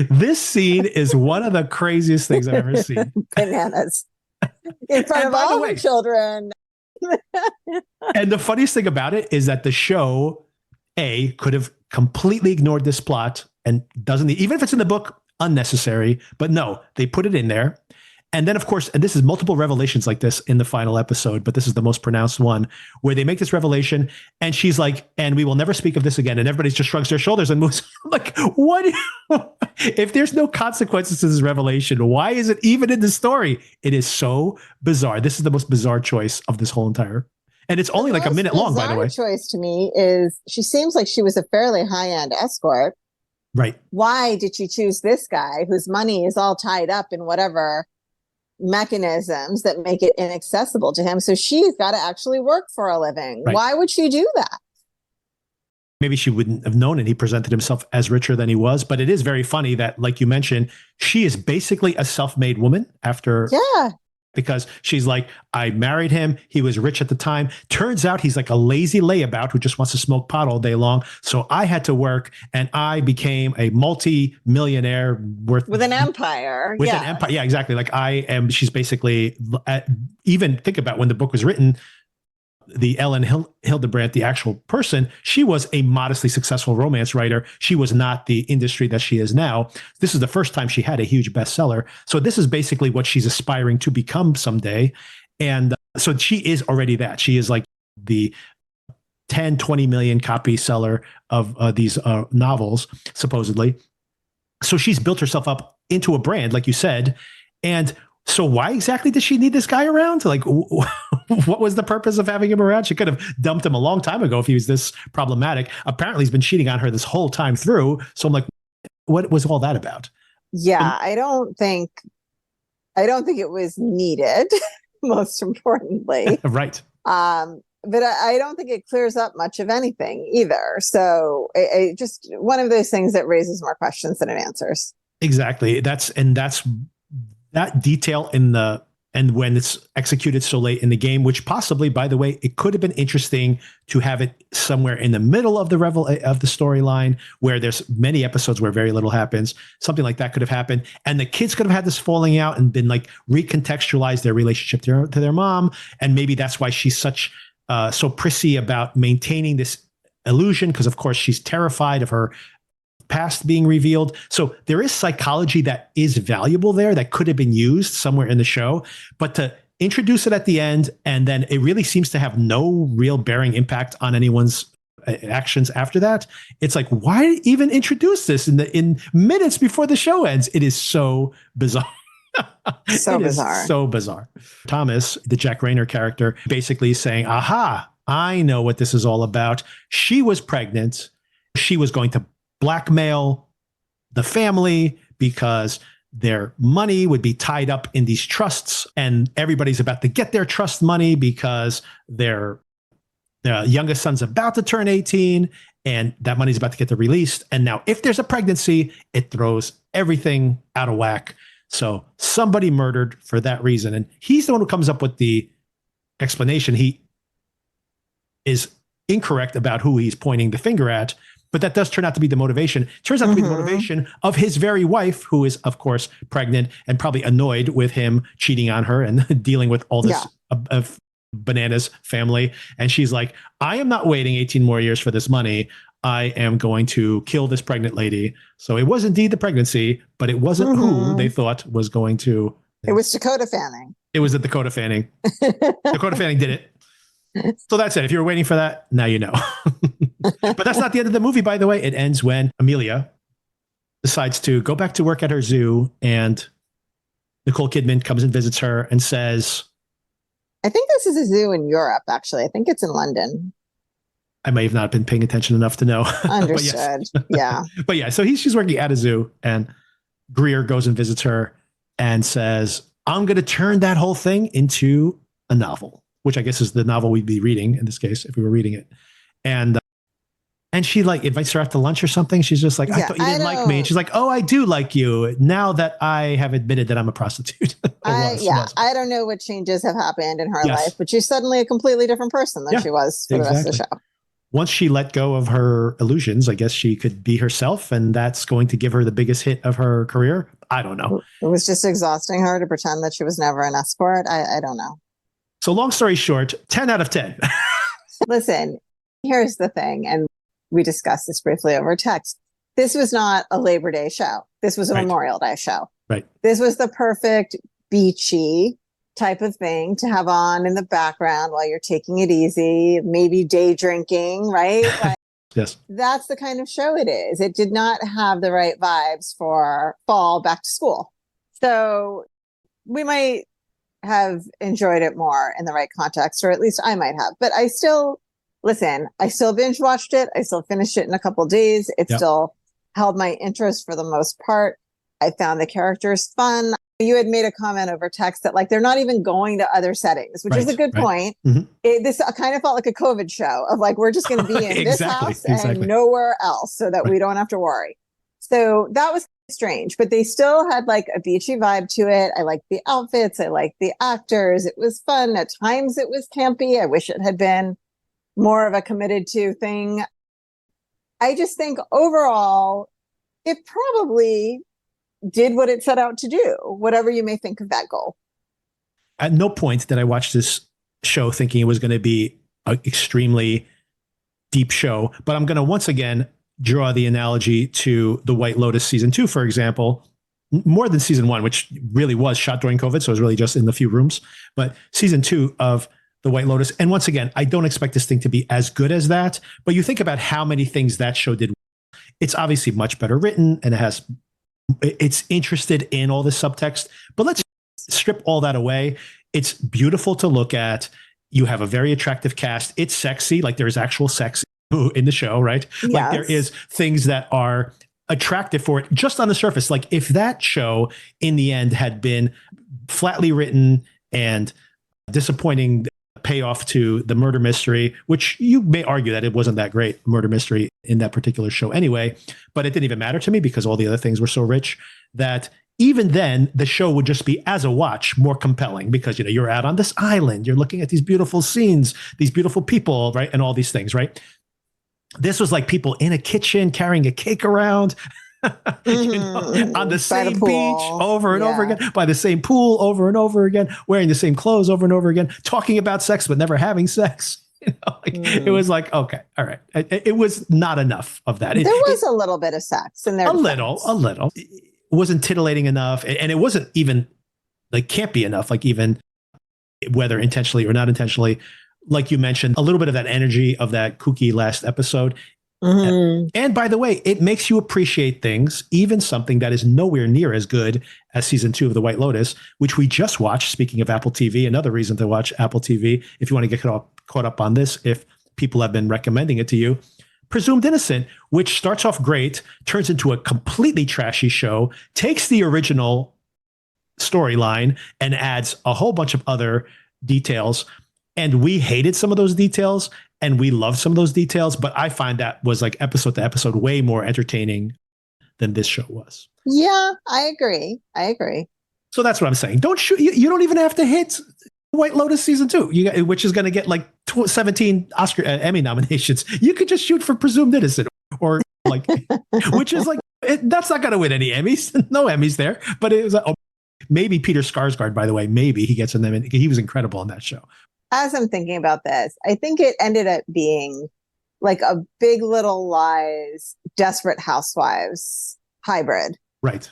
This scene is one of the craziest things I've ever seen. Bananas. In front of all the children. And the funniest thing about it is that the show, could have completely ignored this plot and doesn't, even if it's in the book, unnecessary. But no, they put it in there. And then, of course, and this is multiple revelations like this in the final episode, but this is the most pronounced one, where they make this revelation and she's like, and we will never speak of this again. And everybody just shrugs their shoulders and moves. Like, what? If there's no consequences to this revelation, why is it even in the story? It is so bizarre. This is the most bizarre choice of this whole entire. And it's only like a minute long, by the way. The choice to me is she seems like she was a fairly high-end escort. Right. Why did she choose this guy whose money is all tied up in whatever mechanisms that make it inaccessible to him? So she's got to actually work for a living. Right. Why would she do that? Maybe she wouldn't have known, and he presented himself as richer than he was. But it is very funny that, like you mentioned, she is basically a self-made woman after because she's like, I married him. He was rich at the time. Turns out he's like a lazy layabout who just wants to smoke pot all day long. So I had to work and I became a multi-millionaire with an empire. With an empire. Yeah, exactly. Like she's basically, even think about when the book was written, the Ellen Hildebrandt, the actual person, she was a modestly successful romance writer. She was not the industry that she is now. This is the first time she had a huge bestseller. So this is basically what she's aspiring to become someday. And so she is already that. She is like the 10, 20 million copy seller of these novels, supposedly. So she's built herself up into a brand, like you said. And so why exactly does she need this guy around? Like, what was the purpose of having him around? She could have dumped him a long time ago if he was this problematic. Apparently, he's been cheating on her this whole time through. So I'm like, what was all that about? Yeah, I don't think it was needed, most importantly. Right. But I don't think it clears up much of anything either. So it just one of those things that raises more questions than it answers. Exactly. That's that detail and when it's executed so late in the game, which possibly, by the way, it could have been interesting to have it somewhere in the middle of the storyline where there's many episodes where very little happens. Something like that could have happened. And the kids could have had this falling out and been like recontextualize their relationship to their mom. And maybe that's why she's so prissy about maintaining this illusion, because of course she's terrified of her past being revealed. So there is psychology that is valuable there that could have been used somewhere in the show, but to introduce it at the end and then it really seems to have no real bearing impact on anyone's actions after that. It's like, why even introduce this in minutes before the show ends? It is so bizarre. So bizarre. So bizarre. Thomas, the Jack Rayner character, basically saying, aha, I know what this is all about. She was pregnant. She was going to blackmail the family because their money would be tied up in these trusts and everybody's about to get their trust money because their youngest son's about to turn 18 and that money's about to get released. And now if there's a pregnancy, it throws everything out of whack. So somebody murdered for that reason. And he's the one who comes up with the explanation. He is incorrect about who he's pointing the finger at, but that does turn out to be the motivation. It turns out to be the motivation of his very wife, who is, of course, pregnant and probably annoyed with him cheating on her and dealing with all this bananas family. And she's like, I am not waiting 18 more years for this money. I am going to kill this pregnant lady. So it was indeed the pregnancy, but it wasn't who they thought was going to. It was Dakota Fanning. It was Dakota Fanning. Dakota Fanning did it. So that's it. If you were waiting for that, now you know. But that's not the end of the movie, by the way. It ends when Amelia decides to go back to work at her zoo and Nicole Kidman comes and visits her and says, I think this is a zoo in Europe, actually. I think it's in London. I may have not been paying attention enough to know. Understood. Yeah. But yeah, so she's working at a zoo and Greer goes and visits her and says, I'm going to turn that whole thing into a novel, which I guess is the novel we'd be reading in this case, if we were reading it. And she like invites her out to lunch or something. She's just like, I thought you didn't like me. And she's like, oh, I do like you now that I have admitted that I'm a prostitute. I don't know what changes have happened in her life, but she's suddenly a completely different person than she was for the rest of the show. Once she let go of her illusions, I guess she could be herself, and that's going to give her the biggest hit of her career. I don't know. It was just exhausting her to pretend that she was never an escort. I don't know. So long story short, 10 out of 10. Listen, here's the thing, and we discussed this briefly over text. This was not a Labor Day show. This was a Memorial Day show. Right. This was the perfect beachy type of thing to have on in the background while you're taking it easy, maybe day drinking, right? Like, yes. That's the kind of show it is. It did not have the right vibes for fall back to school. So we might have enjoyed it more in the right context, or at least I might have. But I still binge watched it. I still finished it in a couple of days. It still held my interest for the most part. I found the characters fun. You had made a comment over text that like they're not even going to other settings, which is a good point. This kind of felt like a COVID show of like, we're just going to be in this house and nowhere else so that we don't have to worry. So that was strange, but they still had like a beachy vibe to it. I liked the outfits. I liked the actors. It was fun. At times it was campy. I wish it had been more of a committed to thing. I just think overall, it probably did what it set out to do, whatever you may think of that goal. At no point did I watch this show thinking it was going to be an extremely deep show, but I'm going to once again draw the analogy to The White Lotus season 2, for example, more than season 1, which really was shot during COVID. So it was really just in the few rooms, but season 2 of The White Lotus. And once again, I don't expect this thing to be as good as that, but you think about how many things that show did. It's obviously much better written and it's interested in all this subtext, but let's strip all that away. It's beautiful to look at. You have a very attractive cast. It's sexy. Like there is actual sex in the show, right? Yes. Like there is things that are attractive for it just on the surface. Like if that show in the end had been flatly written and disappointing payoff to the murder mystery, which you may argue that it wasn't that great murder mystery in that particular show anyway, but it didn't even matter to me because all the other things were so rich that even then the show would just be, as a watch, more compelling because, you know, you're out on this island, you're looking at these beautiful scenes, these beautiful people, right? And all these things, right? This was like people in a kitchen carrying a cake around, you know, on the same beach over and over again, by the same pool over and over again, wearing the same clothes over and over again, talking about sex, but never having sex. You know, like, it was like, okay, all right. It was not enough of that. There was a little bit of sex in there. A little. It wasn't titillating enough. And it wasn't even like campy enough, like even whether intentionally or not intentionally. Like you mentioned, a little bit of that energy of that kooky last episode. Mm-hmm. And by the way, it makes you appreciate things, even something that is nowhere near as good as season 2 of The White Lotus, which we just watched. Speaking of Apple TV, another reason to watch Apple TV, if you want to get caught up on this, if people have been recommending it to you. Presumed Innocent, which starts off great, turns into a completely trashy show, takes the original storyline and adds a whole bunch of other details. And we hated some of those details and we loved some of those details, but I find that was like episode to episode way more entertaining than this show was. Yeah, I agree. So that's what I'm saying. Don't shoot. You don't even have to hit White Lotus season 2, which is going to get like 17 Oscar Emmy nominations. You could just shoot for Presumed Innocent or like, which is like, that's not going to win any Emmys. No Emmys there, but it was maybe Peter Skarsgård, by the way, maybe he gets an Emmy. He was incredible in that show. As I'm thinking about this, I think it ended up being like a Big Little Lies, Desperate Housewives hybrid. Right.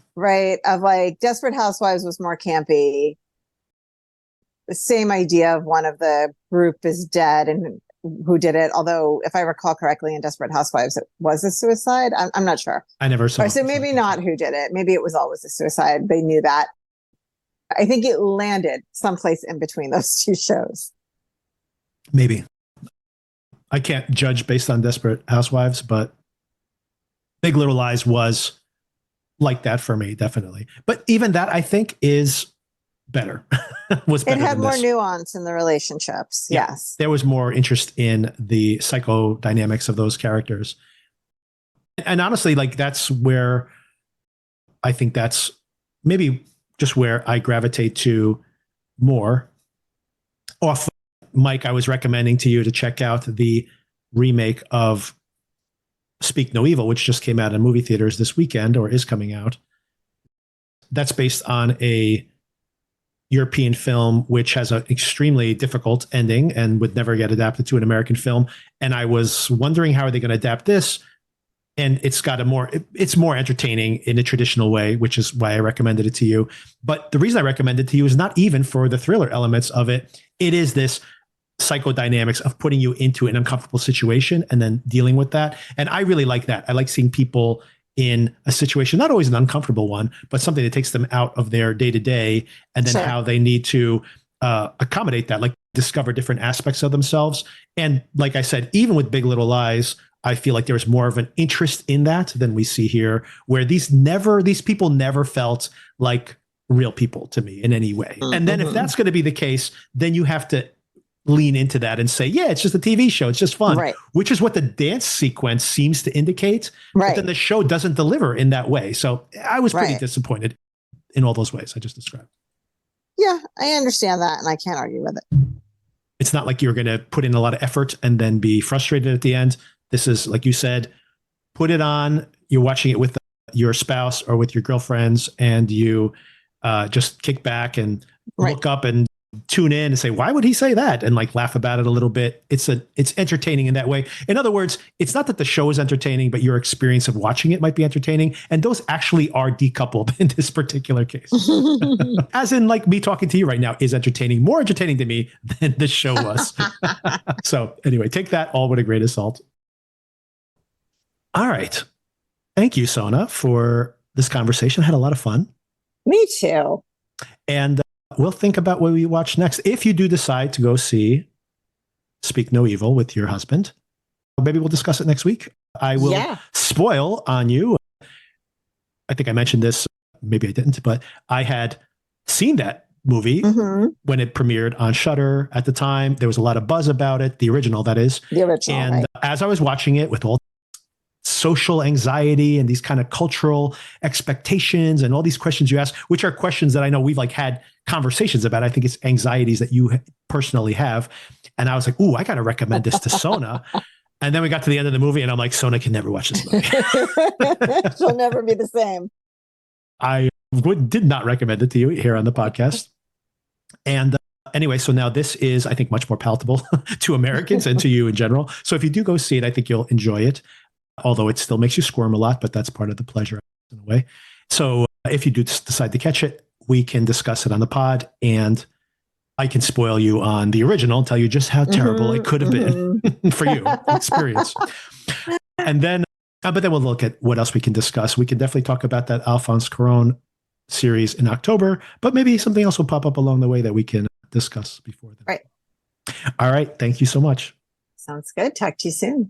Of like Desperate Housewives was more campy. The same idea of one of the group is dead and who did it. Although if I recall correctly in Desperate Housewives, it was a suicide. I'm not sure. I never saw it. So maybe not who did it. Maybe it was always a suicide. They knew that. I think it landed someplace in between those two shows. Maybe. I can't judge based on Desperate Housewives, but Big Little Lies was like that for me, definitely. But even that, I think, is better. Was better. It had more nuance in the relationships. Yeah. Yes. There was more interest in the psychodynamics of those characters. And honestly, like that's where I think that's maybe just where I gravitate to more. Off Mike, I was recommending to you to check out the remake of Speak No Evil, which just came out in movie theaters this weekend or is coming out. That's based on a European film, which has an extremely difficult ending and would never get adapted to an American film. And I was wondering, how are they going to adapt this? And it's got it's more entertaining in a traditional way, which is why I recommended it to you. But the reason I recommended it to you is not even for the thriller elements of it. It is this psychodynamics of putting you into an uncomfortable situation and then dealing with that. And I really like that. I like seeing people in a situation, not always an uncomfortable one, but something that takes them out of their day-to-day, and then how they need to accommodate that, like discover different aspects of themselves. And like I said, even with Big Little Lies, I feel like there was more of an interest in that than we see here, where these people never felt like real people to me in any way. Mm-hmm. And then if that's going to be the case, then you have to lean into that and say, yeah, it's just a TV show. It's just fun, Right. which is what the dance sequence seems to indicate. But Right. then the show doesn't deliver in that way. So I was pretty Right. disappointed in all those ways I just described. Yeah, I understand that, and I can't argue with it. It's not like you're going to put in a lot of effort and then be frustrated at the end. This is, like you said, put it on. You're watching it with your spouse or with your girlfriends, and you just kick back and look up and tune in and say, why would he say that? And like laugh about it a little bit. It's entertaining in that way. In other words, it's not that the show is entertaining, but your experience of watching it might be entertaining. And those actually are decoupled in this particular case. As in, like, me talking to you right now is entertaining, more entertaining to me than the show was. So anyway, take that all with a grain of salt. All right. Thank you, Sona, for this conversation. I had a lot of fun. Me too. And we'll think about what we watch next. If you do decide to go see Speak No Evil with your husband, maybe we'll discuss it next week. I will spoil on you. I think I mentioned this, maybe I didn't, but I had seen that movie when it premiered on Shudder at the time. There was a lot of buzz about it, the original, that is. The original, and as I was watching it with all social anxiety and these kind of cultural expectations and all these questions you ask, which are questions that I know we've like had conversations about. I think it's anxieties that you personally have. And I was like, ooh, I got to recommend this to Sona. And then we got to the end of the movie and I'm like, Sona can never watch this movie. She'll never be the same. I did not recommend it to you here on the podcast. And anyway, so now this is, I think, much more palatable to Americans and to you in general. So if you do go see it, I think you'll enjoy it. Although it still makes you squirm a lot, but that's part of the pleasure in a way. So if you do decide to catch it, we can discuss it on the pod, and I can spoil you on the original and tell you just how terrible it could have been for you experience. And then, but then we'll look at what else we can discuss. We can definitely talk about that Alphonse Cuarón series in October, but maybe something else will pop up along the way that we can discuss before then. Right. All right. Thank you so much. Sounds good. Talk to you soon.